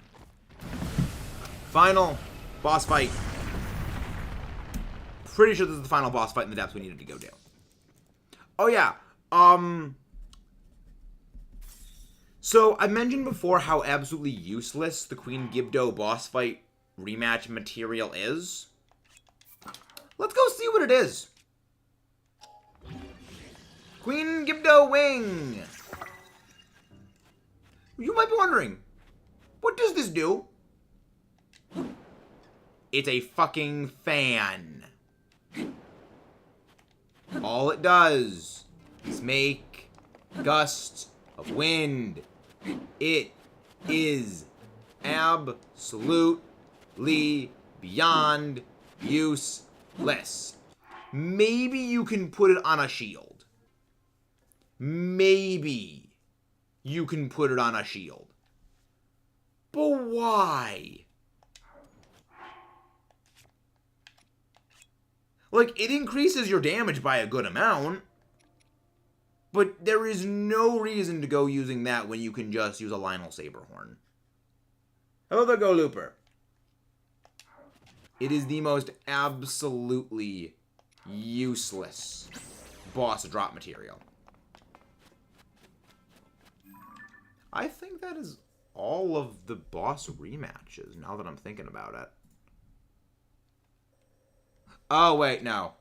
Final boss fight. Pretty sure this is the final boss fight in the depths we needed to go do. Oh yeah. So I mentioned before how absolutely useless the Queen Gibdo boss fight rematch material is. Let's go see what it is. Queen Gibdo Wing. You might be wondering, what does this do? It's a fucking fan. All it does is make gusts of wind. It is absolutely beyond useless. Maybe you can put it on a shield. Maybe you can put it on a shield. But why? Like, it increases your damage by a good amount. But there is no reason to go using that when you can just use a Lionel Saberhorn. Hello there, Go Looper. It is the most absolutely useless boss drop material. I think that is all of the boss rematches, now that I'm thinking about it. Oh, wait, no.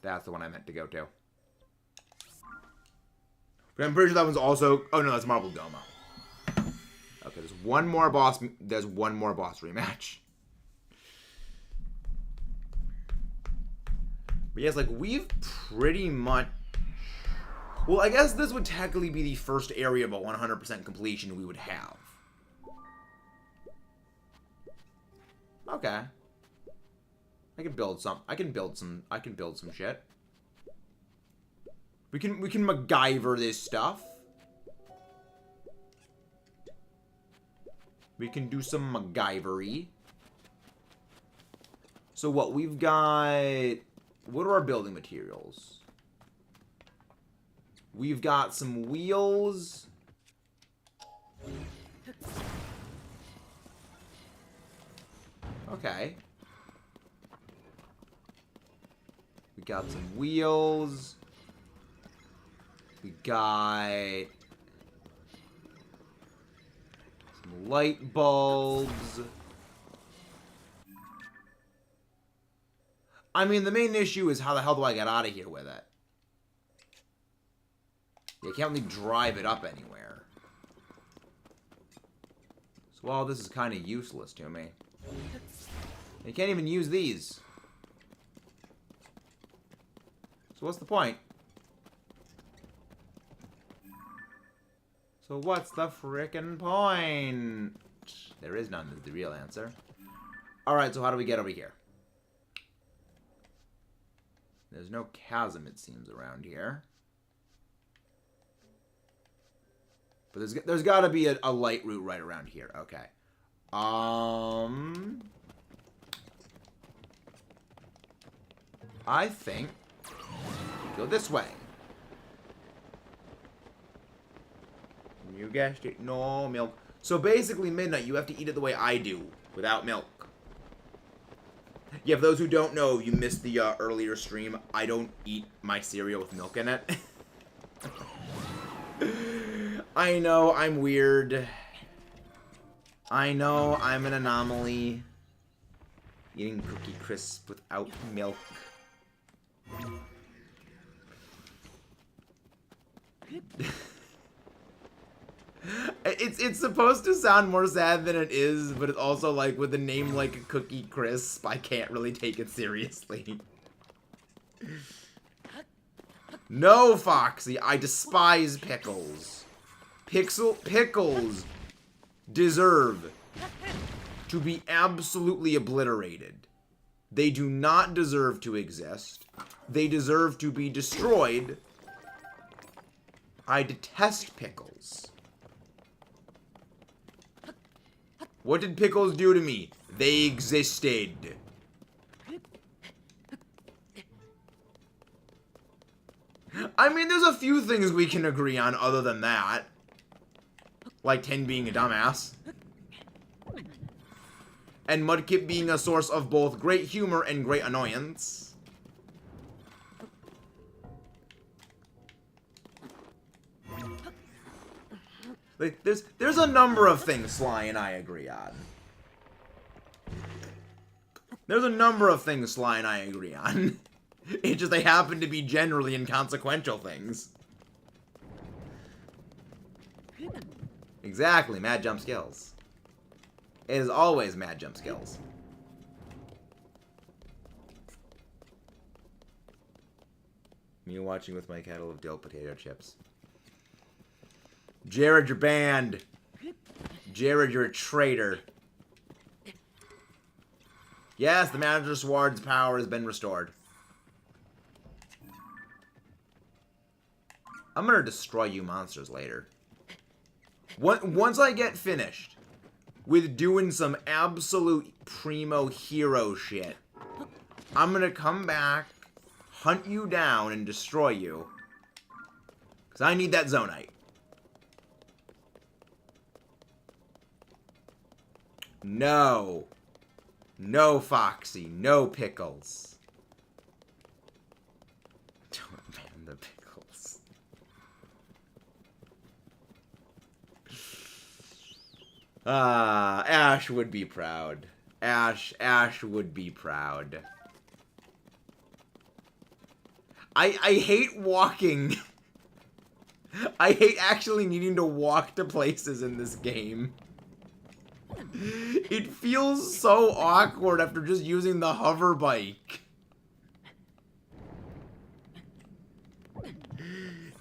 That's the one I meant to go to. But I'm pretty sure that one's also... Oh, no, that's Marble Domo. Okay, there's one more boss... There's one more boss rematch. But yes, like, we've pretty much... Well, I guess this would technically be the first area of a 100% completion we would have. Okay. I can build some shit. We can MacGyver this stuff. We can do some MacGyvery. So what, we've got... What are our building materials? We've got some wheels. Okay. We got some wheels. We got some light bulbs. I mean, the main issue is how the hell do I get out of here with it? You can't really drive it up anywhere. So, well, this is kind of useless to me. You can't even use these. So what's the point? So what's the frickin' point? There is none, is the real answer. Alright, so how do we get over here? There's no chasm, it seems, around here. But there's got to be a light route right around here. Okay. I think go this way. You guessed it. No milk. So basically, Midnight, you have to eat it the way I do, without milk. Yeah, for those who don't know, you missed the earlier stream. I don't eat my cereal with milk in it. I know, I'm weird. I know, I'm an anomaly. Eating Cookie Crisp without milk. It's supposed to sound more sad than it is, but it's also like with a name like Cookie Crisp, I can't really take it seriously. No, Foxy, I despise pickles. Pickles deserve to be absolutely obliterated. They do not deserve to exist. They deserve to be destroyed. I detest pickles. What did pickles do to me? They existed. I mean, there's a few things we can agree on other than that. Like Tin being a dumbass. And Mudkip being a source of both great humor and great annoyance. Like, there's a number of things Sly and I agree on. There's a number of things Sly and I agree on. It's just they happen to be generally inconsequential things. Exactly, mad jump skills. It is always mad jump skills. Me watching with my kettle of dill potato chips. Jared, you're banned. Jared, you're a traitor. Yes, the Manager Sword's power has been restored. I'm gonna destroy you monsters later. Once I get finished with doing some absolute primo hero shit, I'm gonna come back, hunt you down and destroy you. Because I need that Zonite. No. No, Foxy. No pickles. Don't ban the pickles. Ash would be proud. Ash would be proud. I hate walking. I hate actually needing to walk to places in this game. It feels so awkward after just using the hover bike.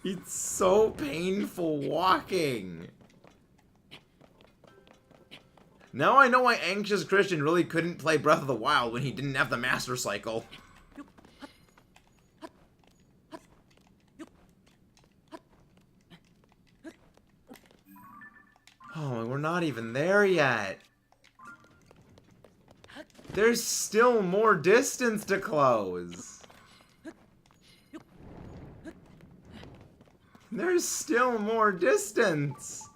It's so painful walking. Now I know why Anxious Christian really couldn't play Breath of the Wild when he didn't have the Master Cycle. Oh, we're not even there yet. There's still more distance to close. There's still more distance.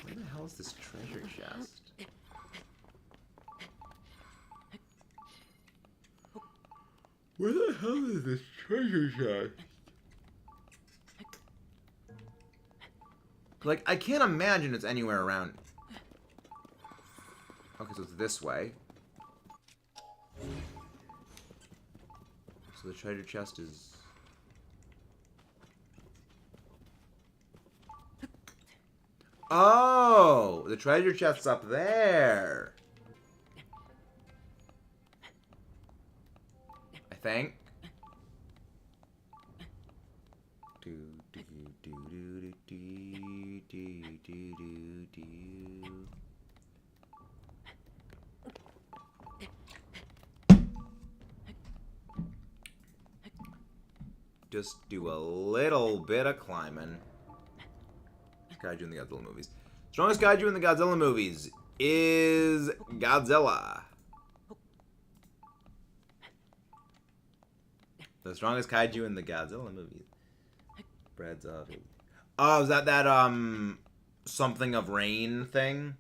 Where the hell is this treasure chest? Where the hell is this treasure chest? Like, I can't imagine it's anywhere around. Okay, so it's this way. So the treasure chest is... Oh! The treasure chest's up there! I think. Just do a little bit of climbing. Kaiju in the Godzilla movies. Strongest kaiju in the Godzilla movies is Godzilla. The strongest kaiju in the Godzilla movies. Breads of it. Oh, is that something of rain thing?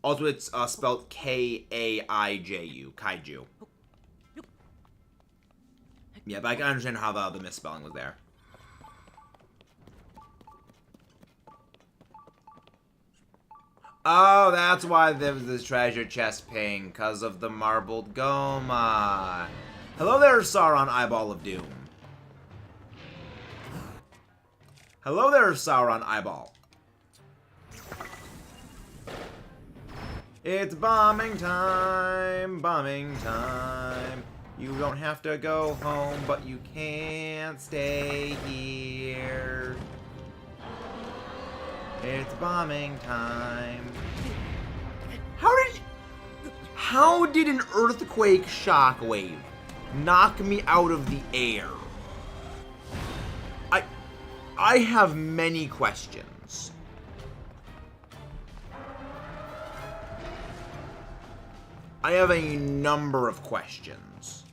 Also, it's spelled K-A-I-J-U. Kaiju. Yeah, but I can understand how the misspelling was there. Oh, that's why there was this treasure chest ping, because of the marbled Goma. Hello there, Sauron, Eyeball of Doom. Hello there, Sauron, Eyeball. It's bombing time, bombing time. You don't have to go home, but you can't stay here. It's bombing time. How did an earthquake shockwave knock me out of the air? I have many questions. I have a number of questions.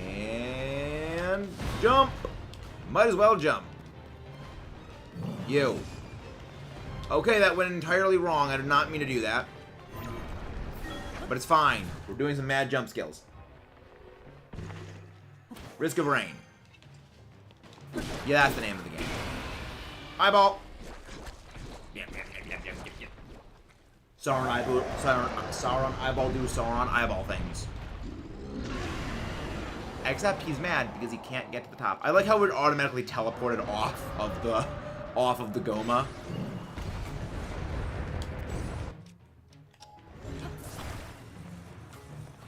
And jump. Might as well jump. You. Okay, that went entirely wrong. I did not mean to do that. But it's fine. We're doing some mad jump skills. Risk of Rain. Yeah, that's the name of the game. Eyeball. Yep. Sauron eyeball do Sauron eyeball things. Except he's mad because he can't get to the top. I like how we're automatically teleported off of the Goma.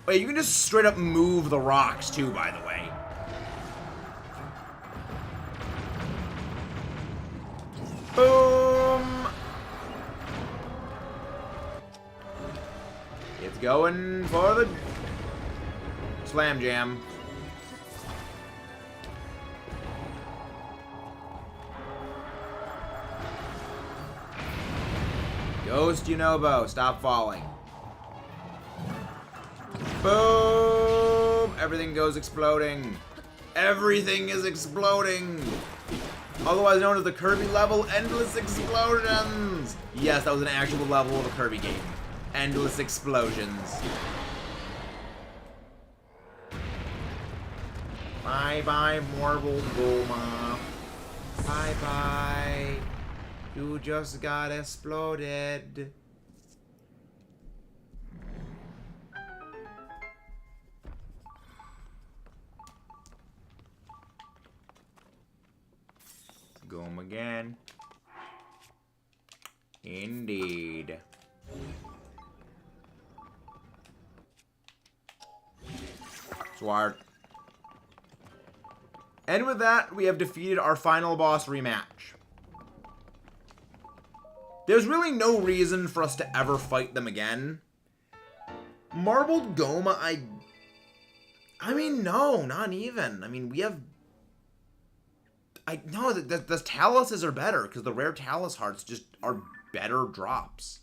Wait, you can just straight up move the rocks too, by the way. Boom! It's going for the Slam Jam. Ghost Yunobo, stop falling. Boom! Everything goes exploding. Everything is exploding. Otherwise known as the Kirby level, Endless Explosions. Yes, that was an actual level of a Kirby game. Endless Explosions. Bye-bye, Marble Goma. Bye-bye. You just got exploded. Go home again. Indeed. Swart. And with that, we have defeated our final boss rematch. There's really no reason for us to ever fight them again. Marbled Goma, I mean, no, not even. I mean, we have... No, the Taluses are better, because the rare Talus hearts just are better drops.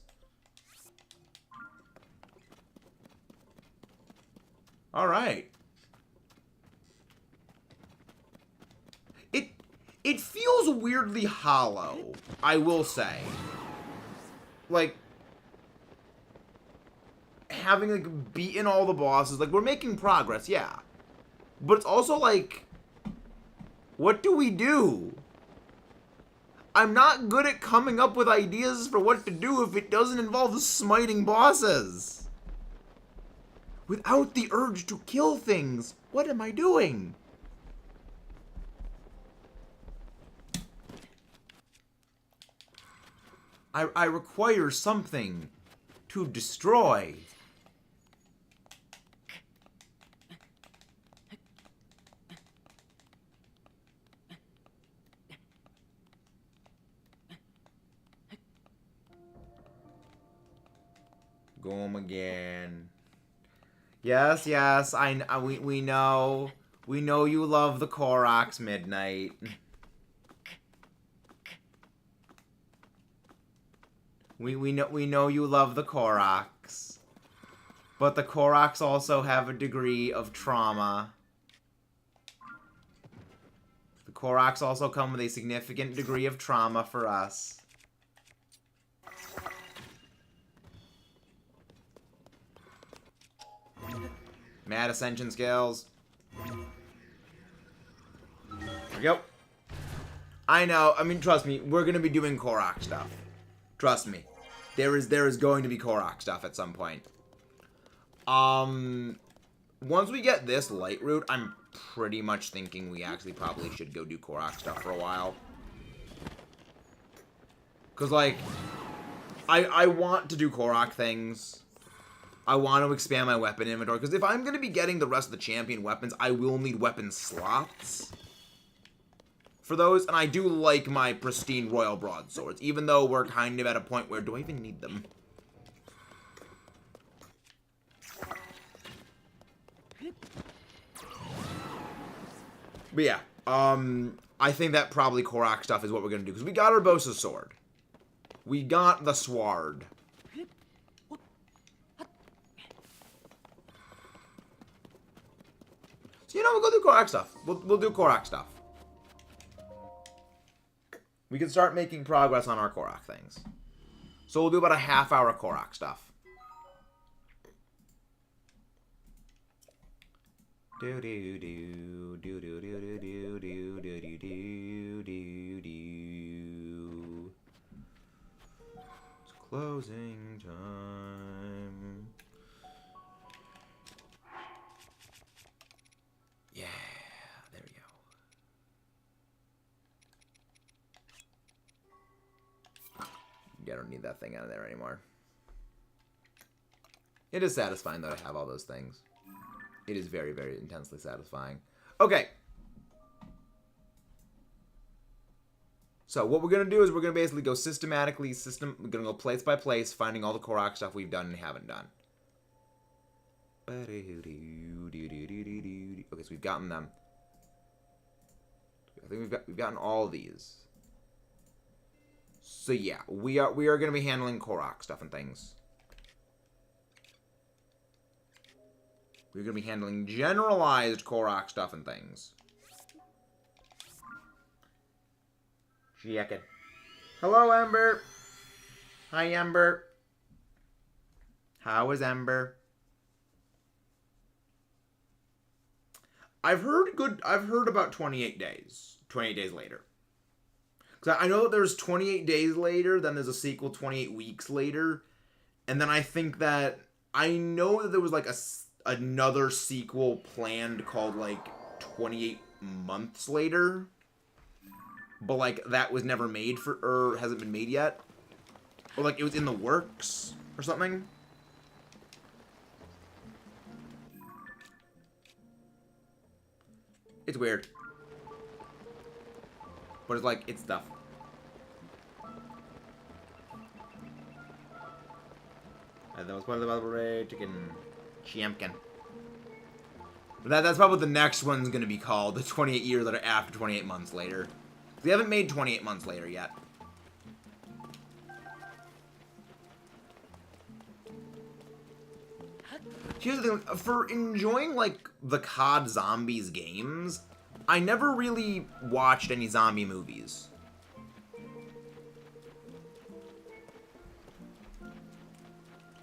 Alright. It feels weirdly hollow, I will say. Like, having, like, beaten all the bosses, like, we're making progress, yeah. But it's also, like, what do we do? I'm not good at coming up with ideas for what to do if it doesn't involve smiting bosses. Without the urge to kill things, what am I doing? I require something to destroy. Go home again. Yes, yes, we know. We know you love the Koroks Midnight. We know you love the Koroks. But the Koroks also have a degree of trauma. The Koroks also come with a significant degree of trauma for us. Mad Ascension skills. There we go. I know, I mean, trust me, we're gonna be doing Korok stuff. Trust me. There is going to be Korok stuff at some point. Once we get this light route, I'm pretty much thinking we actually probably should go do Korok stuff for a while. Cause like, I want to do Korok things. I want to expand my weapon inventory, because if I'm going to be getting the rest of the champion weapons, I will need weapon slots for those, and I do like my pristine royal broadswords, even though we're kind of at a point where, do I even need them? But yeah, I think that probably Korok stuff is what we're going to do, because we got Urbosa's sword. We got the sword. So, you know, we'll go do Korok stuff. We'll do Korok stuff. We can start making progress on our Korok things. So we'll do about a half-hour Korok stuff. Do do do do do do do do do do do do do. It's closing time. Yeah, there we go. I don't need that thing out of there anymore. It is satisfying, though, to have all those things. It is very, very intensely satisfying. Okay. So, what we're going to do is we're going to basically go systematically, we're going to go place by place, finding all the Korok stuff we've done and haven't done. so we've gotten them. I think we've gotten all of these. So yeah, we are going to be handling Korok stuff and things. We're going to be handling generalized Korok stuff and things. Chicken. Hello, Ember. Hi, Ember. How is Ember? I've heard about 28 days. 28 days later. Because I know that there's 28 days later, then there's a sequel 28 weeks later. And then I think that... I know that there was, like, another sequel planned called, like, 28 months later. But, like, that was never made or hasn't been made yet. Or, like, it was in the works or something. It's weird. But it's like, it's stuff. And that was part of the Battle Ray Chicken. Chiamkin. That's probably what the next one's gonna be called. The 28 years that are after 28 months later. We haven't made 28 months later yet. Here's the thing, for enjoying, like, the COD Zombies games, I never really watched any zombie movies.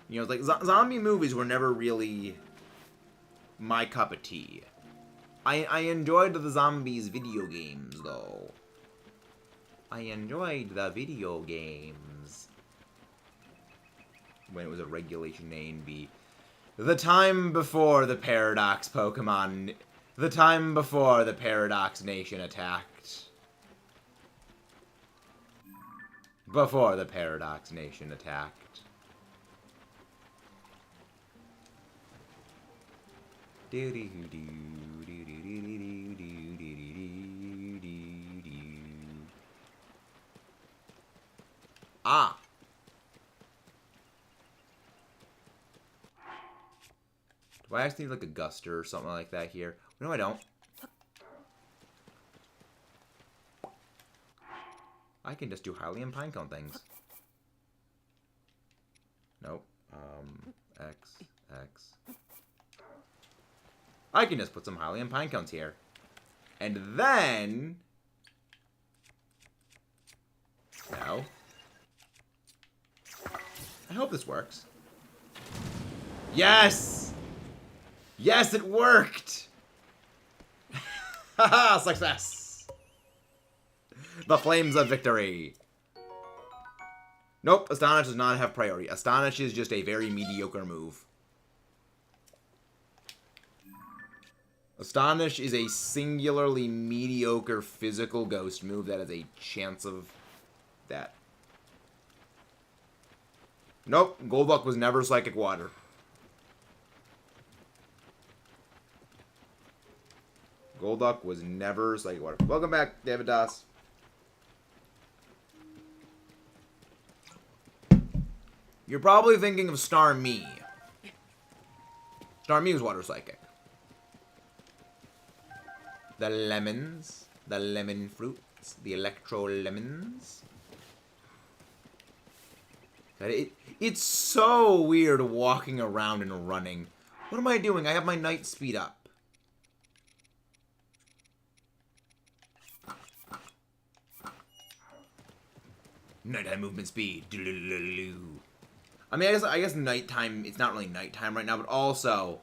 You know, like, zombie movies were never really my cup of tea. I enjoyed the Zombies video games, though. I enjoyed the video games. When it was a Regulation A and B. The time before the Paradox Pokemon... The time before the Paradox Nation attacked. Before the Paradox Nation attacked. Ah! Do I actually need, like, a Guster or something like that here? No, I don't. I can just do Hylian Pinecone things. Nope. X. I can just put some Hylian Pinecones here. And then... No. I hope this works. Yes! Yes, it worked! Haha, success! The flames of victory. Nope, Astonish does not have priority. Astonish is just a very mediocre move. Astonish is a singularly mediocre physical ghost move that has a chance of that. Nope, Golduck was never Psychic Water. Golduck was never Psychic Water. Welcome back, David Das. You're probably thinking of Starmie. Starmie was Water Psychic. The lemons, the lemon fruits, the electro lemons. It's so weird walking around and running. What am I doing? I have my night speed up. Nighttime movement speed. I mean, I guess nighttime, it's not really nighttime right now, but also...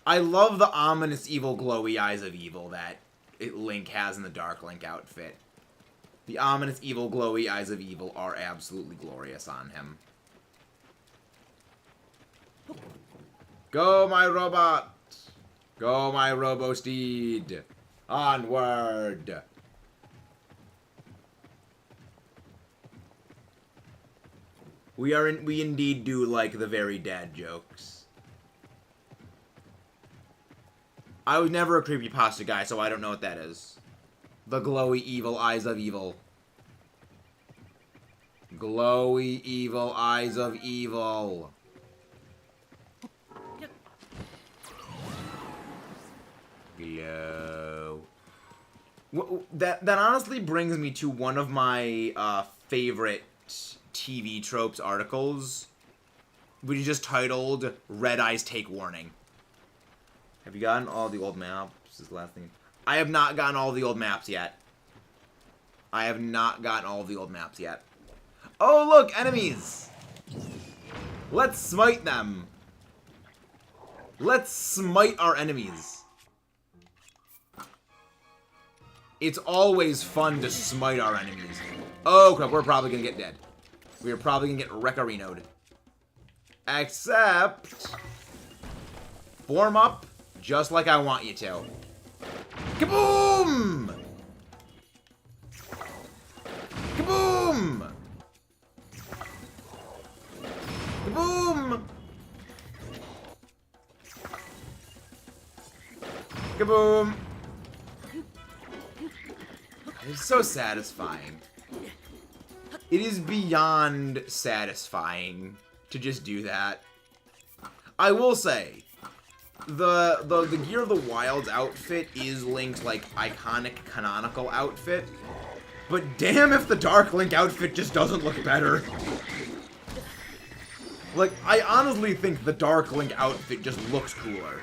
I love the ominous evil glowy eyes of evil that Link has in the Dark Link outfit. The ominous evil glowy eyes of evil are absolutely glorious on him. Go, my robot! Go, my robo-steed! Onward! We indeed do like the very dad jokes. I was never a creepypasta guy, so I don't know what that is. The glowy evil eyes of evil. Glowy evil eyes of evil. go. That honestly brings me to one of my favorite TV tropes articles, which is just titled "Red Eyes Take Warning." Have you gotten all the old maps? This is the last thing. I have not gotten all the old maps yet. I have not gotten all the old maps yet. Oh, look, enemies! Let's smite them. Let's smite our enemies. It's always fun to smite our enemies. Oh, crap, we're probably gonna get dead. We're probably gonna get wreck-arenoed. Except... form up just like I want you to. Kaboom! Kaboom! Kaboom! Kaboom! It's so satisfying. It is beyond satisfying to just do that. I will say, the Gear of the Wilds outfit is Link's, like, iconic, canonical outfit. But damn if the Dark Link outfit just doesn't look better. Like, I honestly think the Dark Link outfit just looks cooler.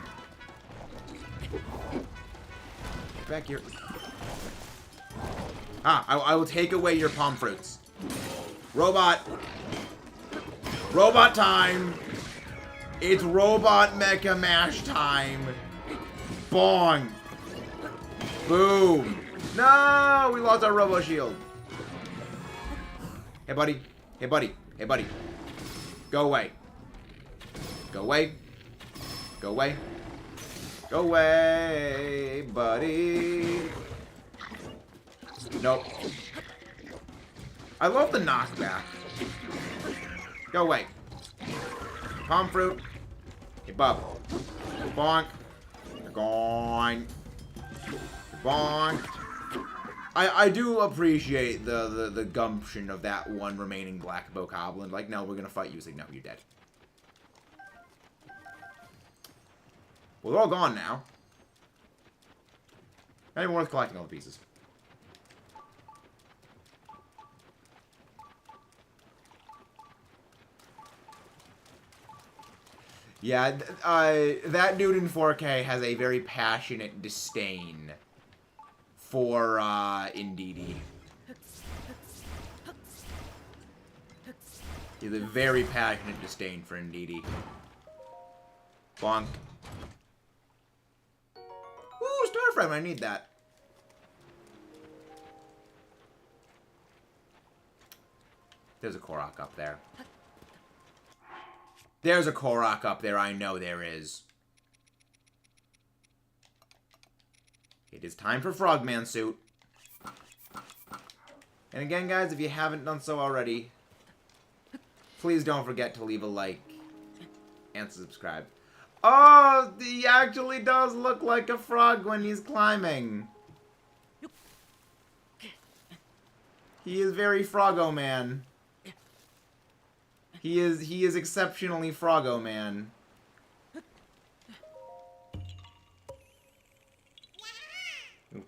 Get back here. Ah, I will take away your palm fruits. Robot. Robot time. It's Robot Mecha Mash time. Bong. Boom. No, we lost our Robo Shield. Hey, buddy. Hey, buddy. Hey, buddy. Go away. Go away. Go away. Go away, buddy. Nope. I love the knockback. Go away. Palm fruit. Hey, bub. Bonk. You're gone. Bonk. I do appreciate the gumption of that one remaining black bokoblin. Like, no, we're gonna fight you. He's like, no, you're dead. Well, they're all gone now. Not even worth collecting all the pieces. Yeah, that dude in 4K has a very passionate disdain for Indeedee. He has a very passionate disdain for Indeedee. Bonk. Ooh, Starframe, I need that. There's a Korok up there. There's a Korok up there, I know there is. It is time for Frogman Suit. And again, guys, if you haven't done so already, please don't forget to leave a like and subscribe. Oh, he actually does look like a frog when he's climbing. He is very Froggo Man. He is exceptionally Froggo Man.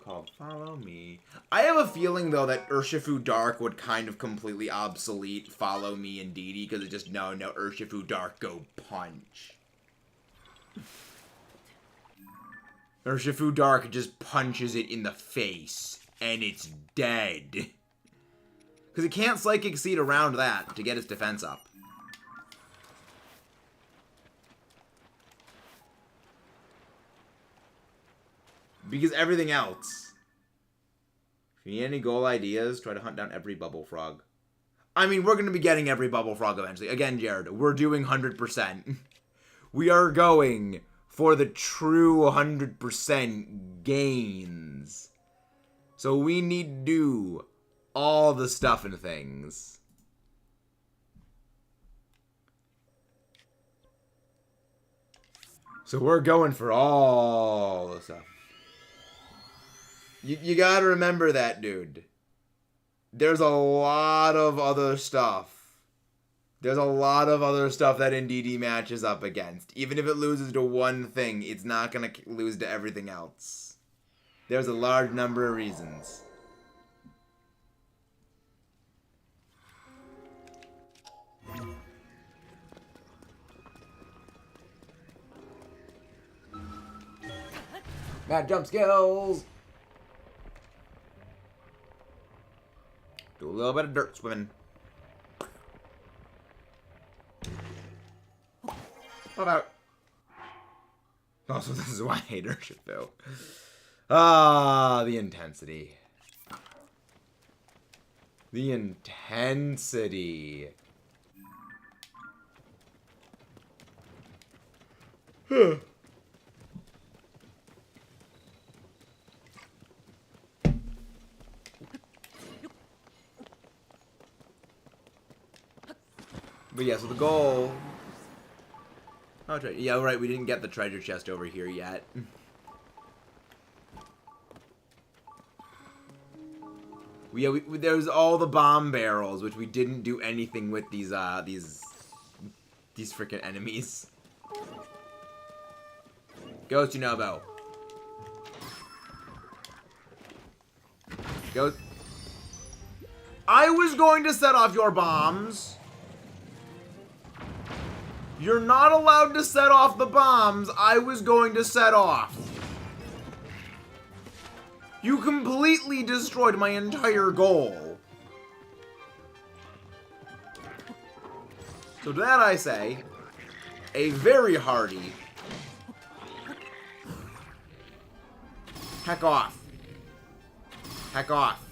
Called Follow Me. I have a feeling though that Urshifu Dark would kind of completely obsolete Follow Me Indeedee because it just no Urshifu Dark go punch. Urshifu Dark just punches it in the face and it's dead. Because it can't Psychic Seed around that to get its defense up. Because everything else. If you need any goal ideas, try to hunt down every Bubble Frog. I mean, we're going to be getting every Bubble Frog eventually. Again, Jared, we're doing 100%. We are going for the true 100% gains. So we need to do all the stuff and things. So we're going for all the stuff. You gotta remember that, dude. There's a lot of other stuff. There's a lot of other stuff that Indeedee matches up against. Even if it loses to one thing, it's not gonna lose to everything else. There's a large number of reasons. Mad jump skills! Do a little bit of dirt swimming. What about? Also, this is why I hate airship though. Ah, the intensity. The intensity. Huh. But yeah, so the goal. Oh, yeah, right. We didn't get the treasure chest over here yet. There's all the bomb barrels, which we didn't do anything with these freaking enemies. Ghost, you know about. Ghost. I was going to set off your bombs. You're not allowed to set off the bombs I was going to set off. You completely destroyed my entire goal. So to that I say, a very hearty heck off. Heck off.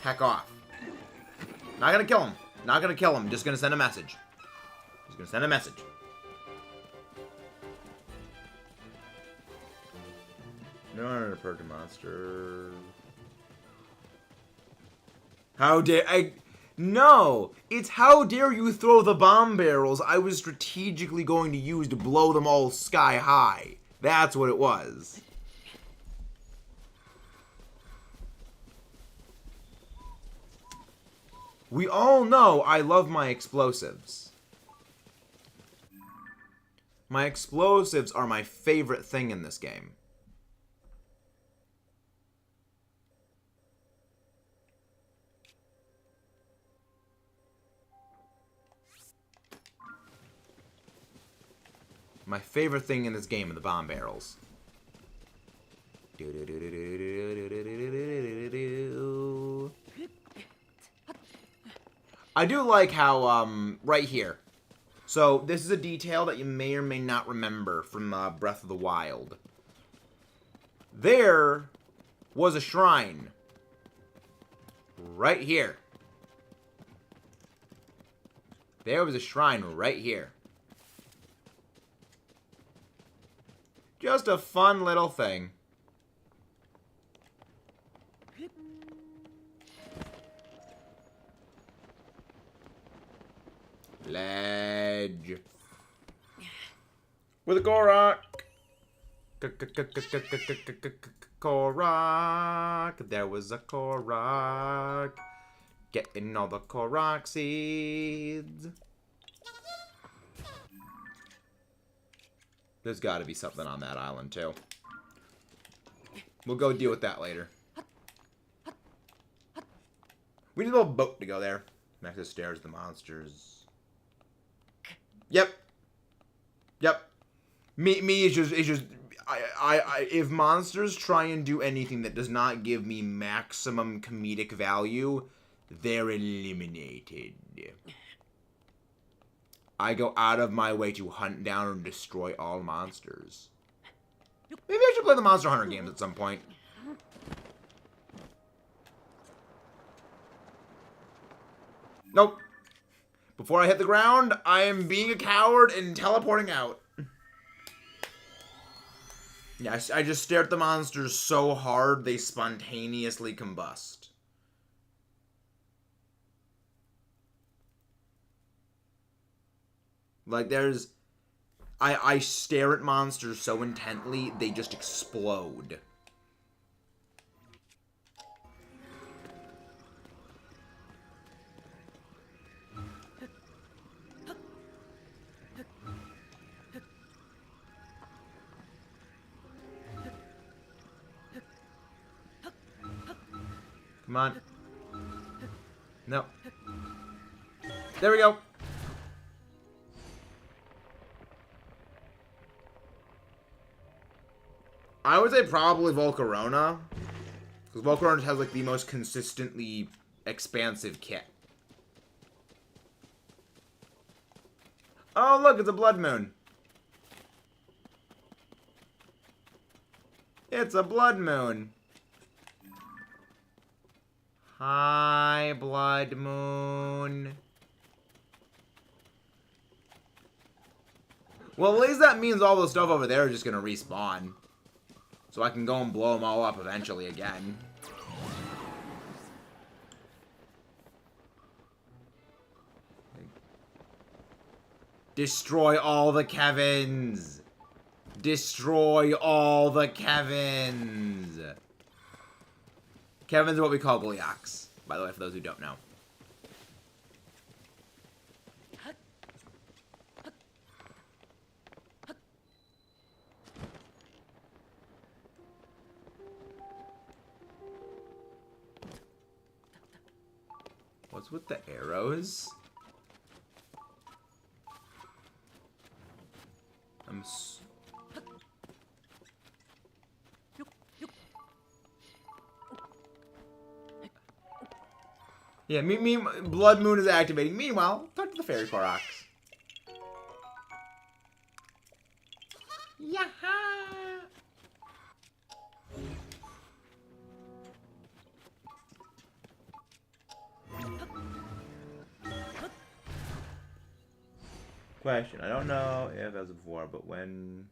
Heck off. Not gonna kill him. Not gonna kill him. Just gonna send a message. Just gonna send a message. No honor to purge a monster. How dare I? No! It's how dare you throw the bomb barrels I was strategically going to use to blow them all sky high. That's what it was. We all know I love my explosives. My explosives are my favorite thing in this game. My favorite thing in this game are the bomb barrels. I do like how, right here. So, this is a detail that you may or may not remember from Breath of the Wild. There was a shrine. Right here. There was a shrine right here. Just a fun little thing. Ledge. With a Korok. Korok. There was a Korok. Getting all the Korok seeds. There's got to be something on that island, too. We'll go deal with that later. We need a little boat to go there. Next to the stairs, the monsters. Yep. Yep. Me is just if monsters try and do anything that does not give me maximum comedic value, they're eliminated. I go out of my way to hunt down and destroy all monsters. Maybe I should play the Monster Hunter games at some point. Nope. Before I hit the ground, I am being a coward and teleporting out. Yeah, I just stare at the monsters so hard they spontaneously combust. Like, there's... I stare at monsters so intently, they just explode. Come on. No. There we go. I would say probably Volcarona. Because Volcarona has like the most consistently expansive kit. Oh, look, it's a blood moon. It's a blood moon. Hi, blood moon. Well, at least that means all the stuff over there is just gonna respawn. So I can go and blow them all up eventually again. Destroy all the Kevins. Destroy all the Kevins. Kevins are what we call Gleeoks, by the way, for those who don't know. What's with the arrows? Yeah, Blood Moon is activating. Meanwhile, talk to the Fairy Koroks. Yaha! Question. I don't know if as before, but when...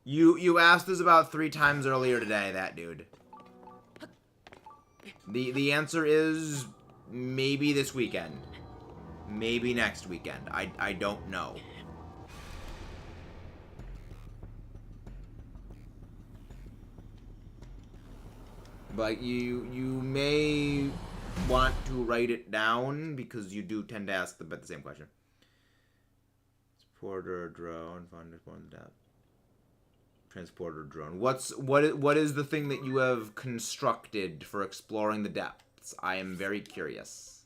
You asked this about 3 times earlier today, that dude. The answer is maybe this weekend. Maybe next weekend. I don't know. But you may want to write it down because you do tend to ask the same question. Transporter drone, find more in depth. Transporter drone. What is the thing that you have constructed for exploring the depths? I am very curious.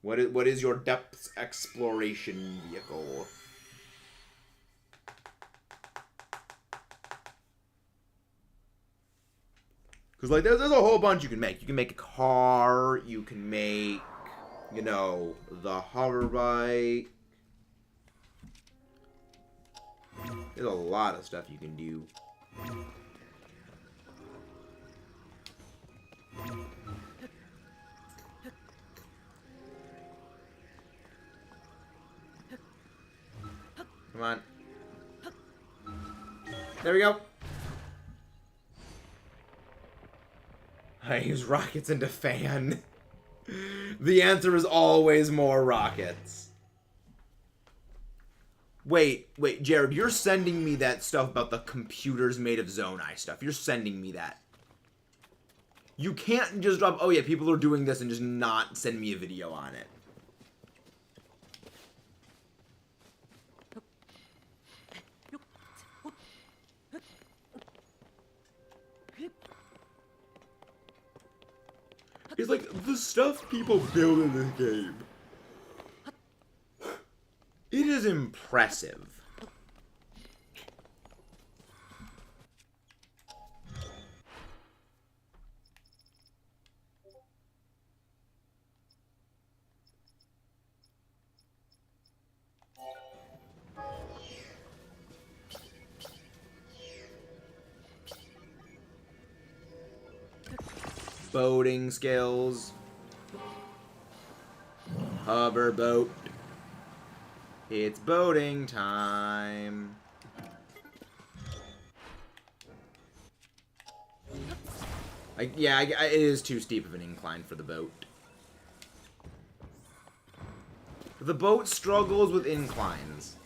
What is your depths exploration vehicle? Because like there's a whole bunch you can make. You can make a car. You can make, you know, the hover bike. There's a lot of stuff you can do. Come on. There we go. I use rockets into fan. The answer is always more rockets. Wait, Jared, you're sending me that stuff about the computers made of Zonai stuff. You're sending me that. You can't just drop, oh yeah, people are doing this and just not send me a video on it. It's like, the stuff people build in this game. It is impressive. Boating skills. Hover boat. It's boating time. Yeah, it is too steep of an incline for the boat. The boat struggles with inclines.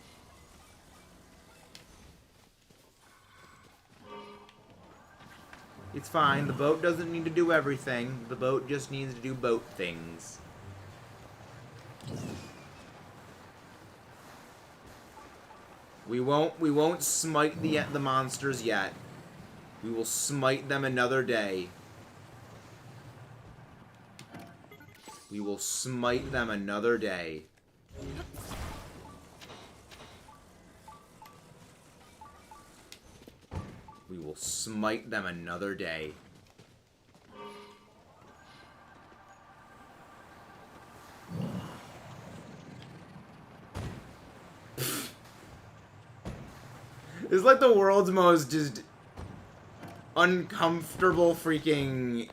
It's fine. The boat doesn't need to do everything. The boat just needs to do boat things. We won't smite the monsters yet. We will smite them another day. We will smite them another day. We will smite them another day. It's like the world's most just uncomfortable freaking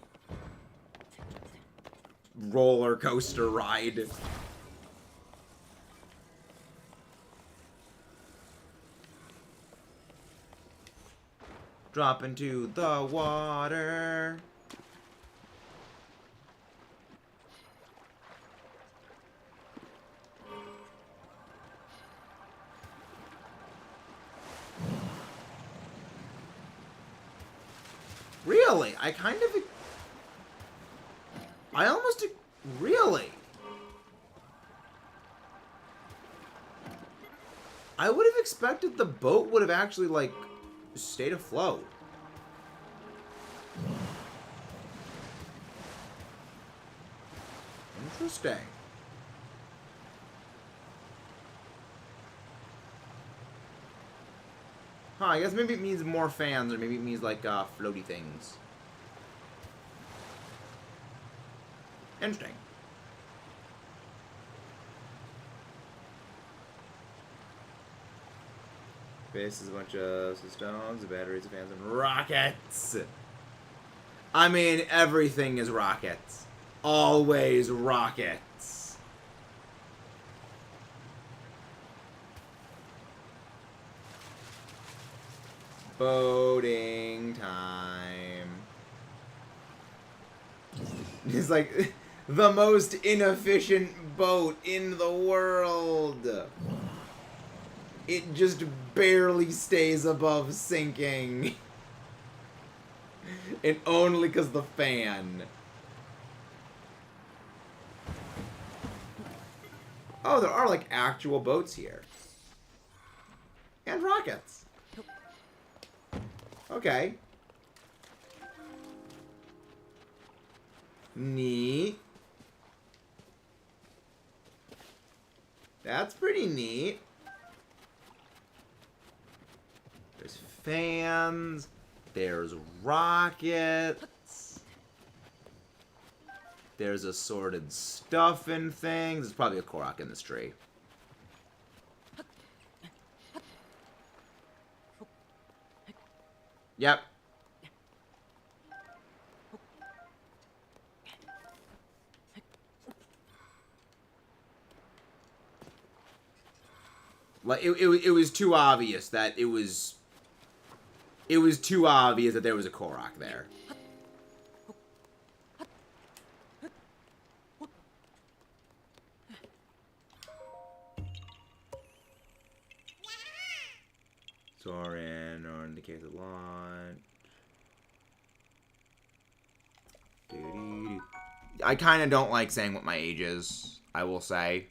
roller coaster ride. Drop into the water. Really? I almost... Really? I would have expected the boat would have actually, like, stayed afloat. Interesting. Huh, I guess maybe it means more fans, or maybe it means, like, floaty things. Interesting. Base is a bunch of stones, batteries, fans, and rockets! I mean, everything is rockets. Always rockets. Boating time. It's like the most inefficient boat in the world. It just barely stays above sinking. And only because the fan. Oh, there are like actual boats here. And rockets. Okay. Neat. That's pretty neat. There's fans. There's rockets. There's assorted stuff and things. There's probably a Korok in this tree. Yep. Like it was too obvious that it was too obvious that there was a Korok there. Soren, or in the case of launch. I kind of don't like saying what my age is, I will say.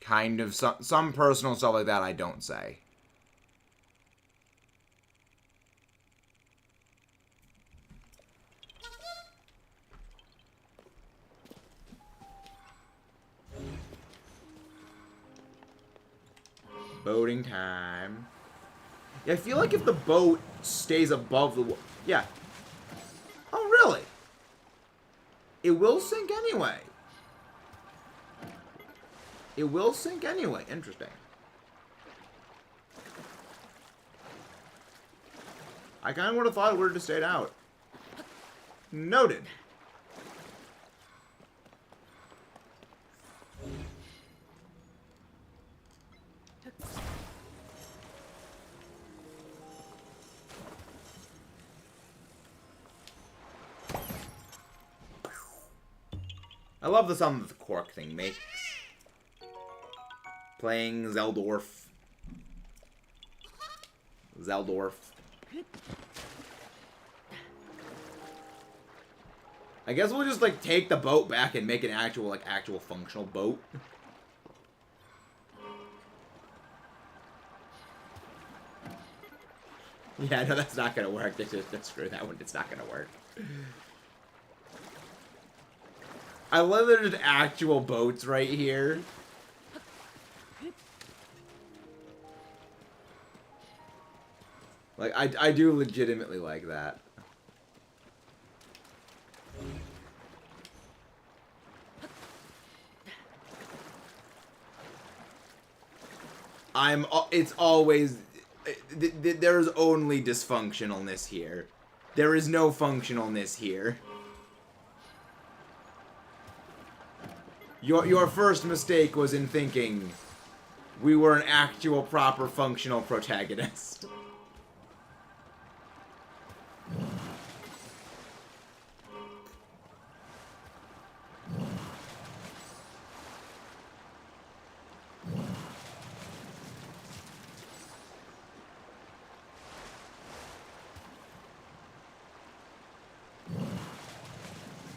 Kind of, some personal stuff like that I don't say. Boating time. Yeah, I feel like if the boat stays above the... Yeah. Oh, really? It will sink anyway. It will sink anyway. Interesting. I kind of would have thought it would have just stayed out. Noted. I love the sound that the cork thing makes. Playing Zeldorf. Zeldorf. I guess we'll just, like, take the boat back and make an actual functional boat. Yeah, no, that's not gonna work. Just screw that one. It's not gonna work. I love that there's actual boats right here. Like, I do legitimately like that. It's always, there's only dysfunctionalness here. There is no functionalness here. Your first mistake was in thinking we were an actual, proper, functional protagonist.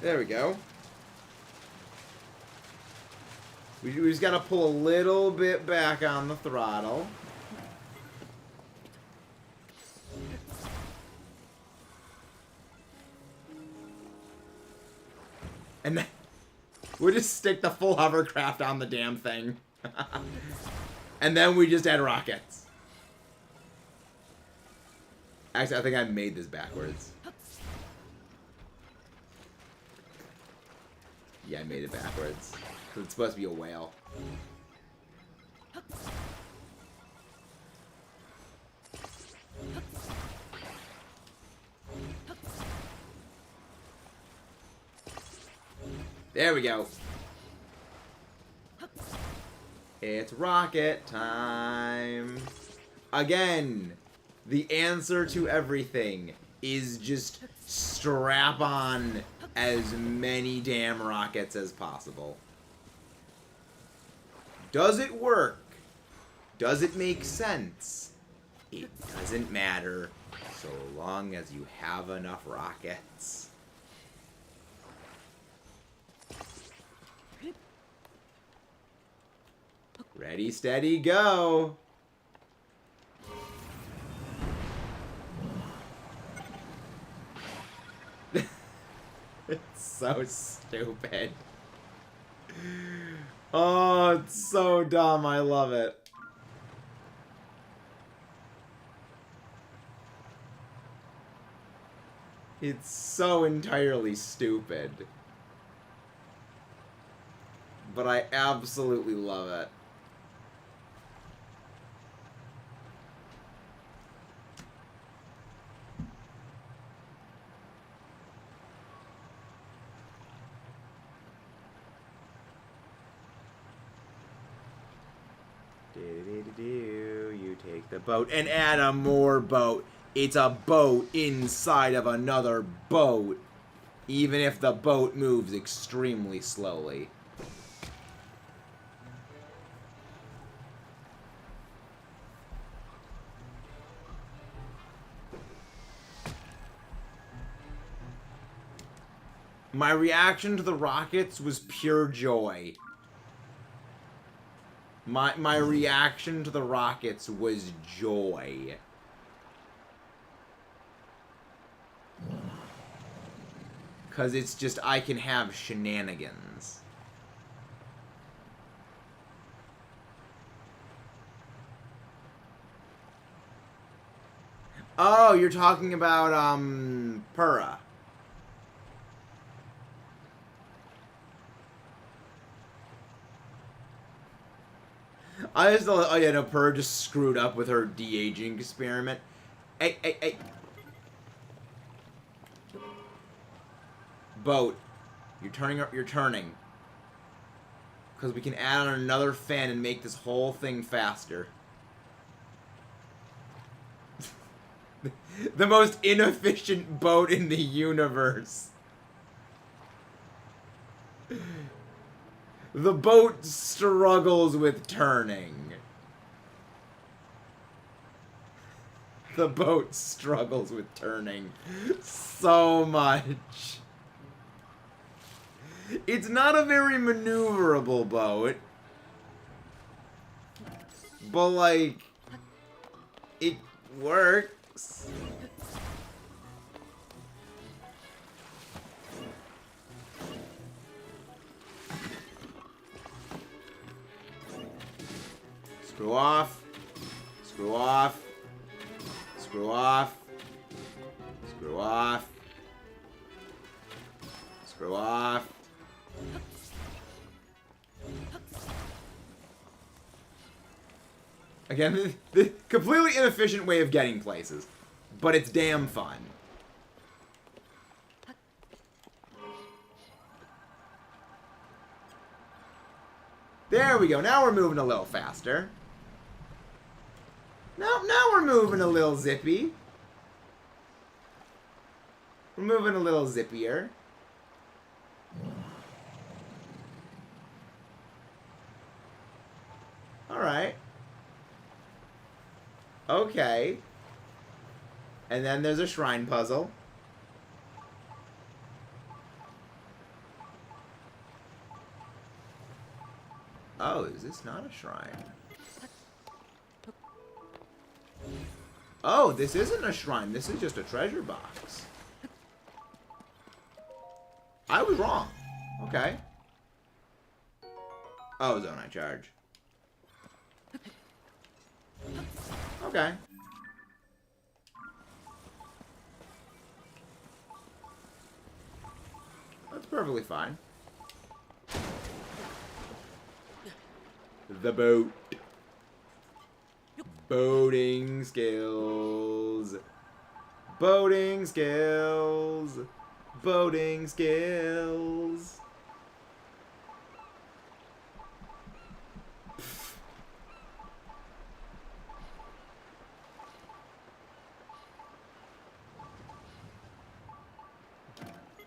There we go. We just gotta pull a little bit back on the throttle. And then we'll just stick the full hovercraft on the damn thing. And then we just add rockets. Actually, I think I made this backwards. Yeah, I made it backwards. It's supposed to be a whale. There we go. It's rocket time. Again, the answer to everything is just strap on as many damn rockets as possible. Does it work? Does it make sense? It doesn't matter so long as you have enough rockets. Ready, steady, go! It's so stupid. Oh, it's so dumb. I love it. It's so entirely stupid. But I absolutely love it. You take the boat and add a more boat. It's a boat inside of another boat, even if the boat moves extremely slowly. My reaction to the rockets was pure joy. My reaction to the rockets was joy. Because it's just, I can have shenanigans. Oh, you're talking about, Purah. I just thought, oh yeah, no, Purr just screwed up with her de-aging experiment. Hey, hey, hey. Boat. You're turning. Because we can add on another fan and make this whole thing faster. The most inefficient boat in the universe. The boat struggles with turning. The boat struggles with turning so much. It's not a very maneuverable boat. But, like, it works. Screw off. Screw off. Screw off. Screw off. Screw off. Again, the completely inefficient way of getting places. But it's damn fun. There we go. Now we're moving a little faster. Now we're moving a little zippy. We're moving a little zippier. Alright. Okay. And then there's a shrine puzzle. Oh, is this not a shrine? Oh, this isn't a shrine. This is just a treasure box. I was wrong. Okay. Oh, Zonai charge. Okay. That's perfectly fine. The boat. Boating skills. Boating skills. Boating skills.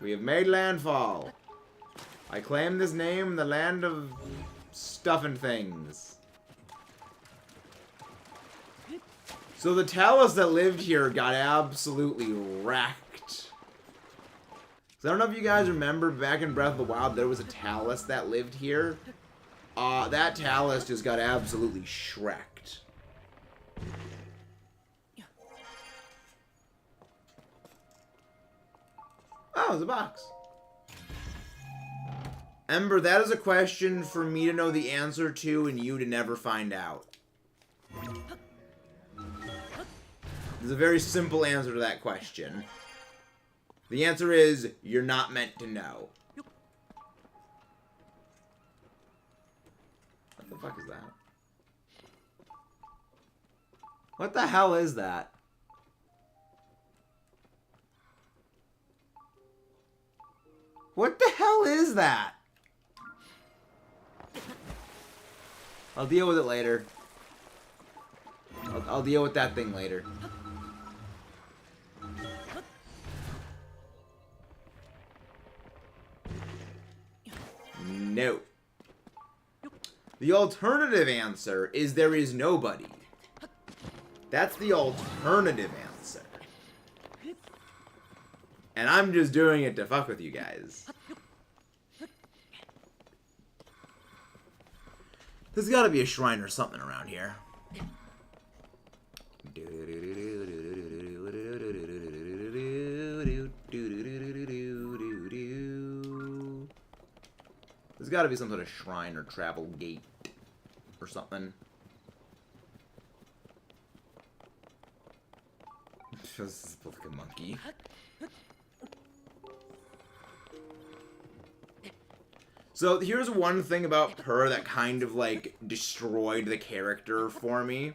We have made landfall. I claim this name, the land of stuff and things. So the Talus that lived here got absolutely wrecked. So I don't know if you guys remember back in Breath of the Wild, there was a Talus that lived here. That Talus just got absolutely shreked. Oh, it's a box. Ember, that is a question for me to know the answer to and you to never find out. There's a very simple answer to that question. The answer is, you're not meant to know. What the fuck is that? What the hell is that? What the hell is that? I'll deal with it later. I'll deal with that thing later. No. The alternative answer is there is nobody. That's the alternative answer. And I'm just doing it to fuck with you guys. There's gotta be a shrine or something around here. There's gotta be some sort of shrine or travel gate or something. This is like a monkey. So here's one thing about her that kind of like destroyed the character for me.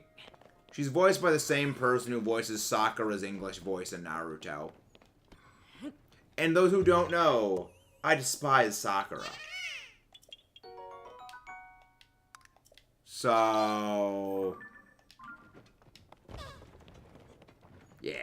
She's voiced by the same person who voices Sakura's English voice in Naruto. And those who don't know, I despise Sakura. So... yeah.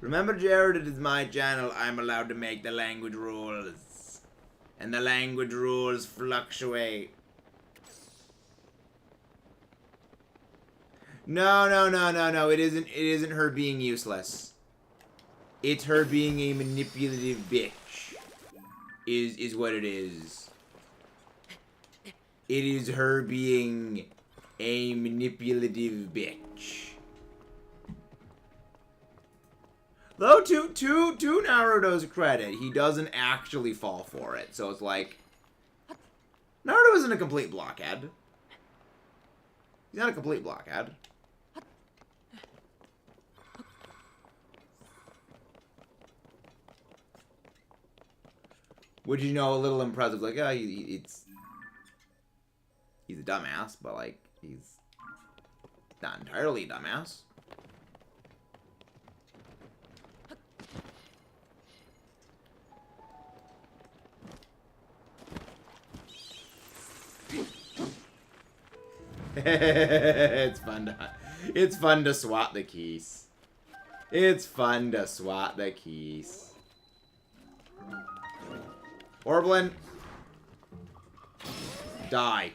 Remember, Jared, it is my channel. I'm allowed to make the language rules. And the language rules fluctuate. No. It isn't her being useless. It's her being a manipulative bitch. Is what it is. It is her being a manipulative bitch. Though, to Naruto's credit, he doesn't actually fall for it. So it's like, Naruto isn't a complete blockhead. He's not a complete blockhead. Which, you know, a little impressive. Like, yeah, he's a dumbass, but, like, he's not entirely a dumbass. It's fun to swat the keys. It's fun to swat the keys. Orblin, die.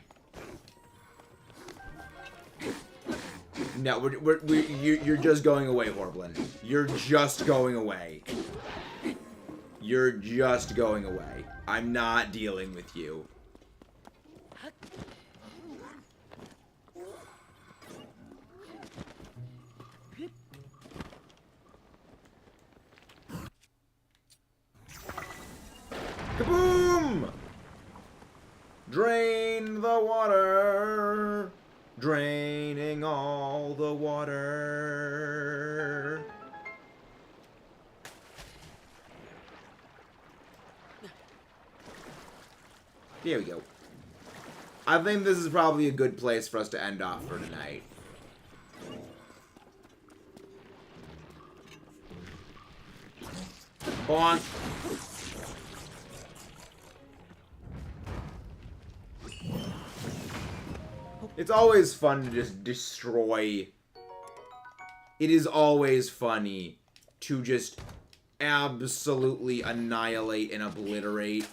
No, you're just going away, Orblin. You're just going away. You're just going away. I'm not dealing with you. Kaboom! Drain the water. Draining all the water. There we go. I think this is probably a good place for us to end off for tonight. Bonk. It's always fun to just destroy. It is always funny to just absolutely annihilate and obliterate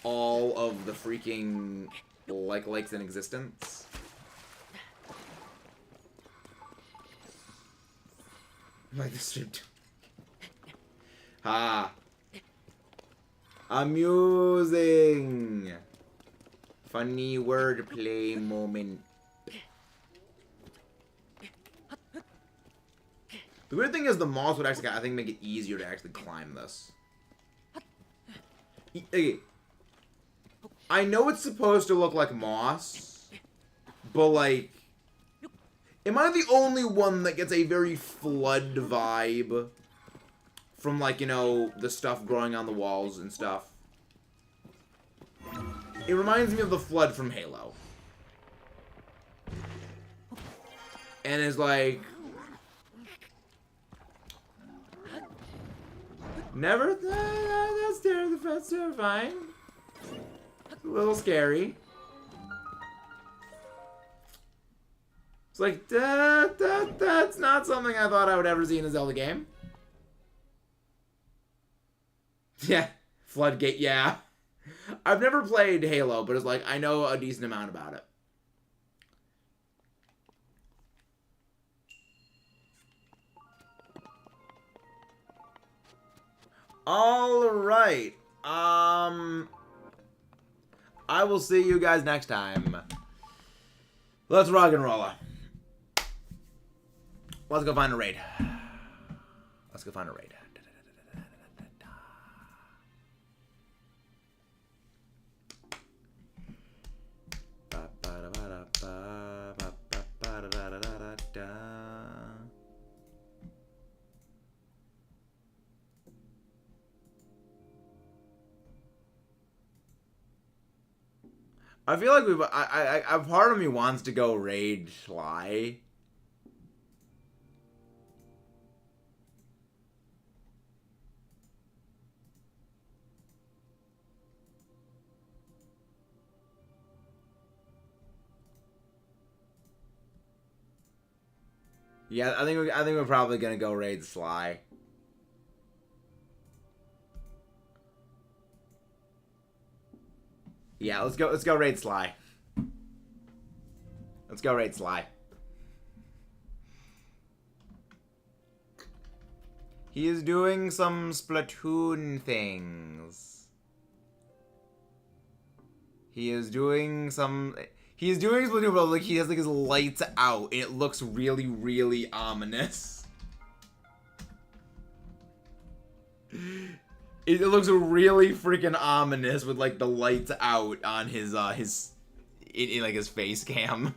all of the freaking lakes in existence. Like this dude. Ha. Amusing. Funny wordplay moment. The weird thing is the moss would actually, I think, make it easier to actually climb this. Okay. I know it's supposed to look like moss, but, like, am I the only one that gets a very flood vibe from, like, you know, the stuff growing on the walls and stuff? It reminds me of the flood from Halo. And it's like, never that's terrifying. It's a little scary. It's like, that's not something I thought I would ever see in a Zelda game. Yeah, Floodgate, yeah. I've never played Halo, but it's like, I know a decent amount about it. Alright. I will see you guys next time. Let's rock and roll. Let's go find a raid. Let's go find a raid. I feel like a part of me wants to go raid Sly. Yeah, I think we're probably gonna go raid Sly. Yeah, let's go raid Sly. Let's go raid Sly. He is doing some Splatoon things. He is doing Splatoon, but like he has like his lights out, and it looks really, really ominous. It looks really freaking ominous with like the lights out on his in like his face cam.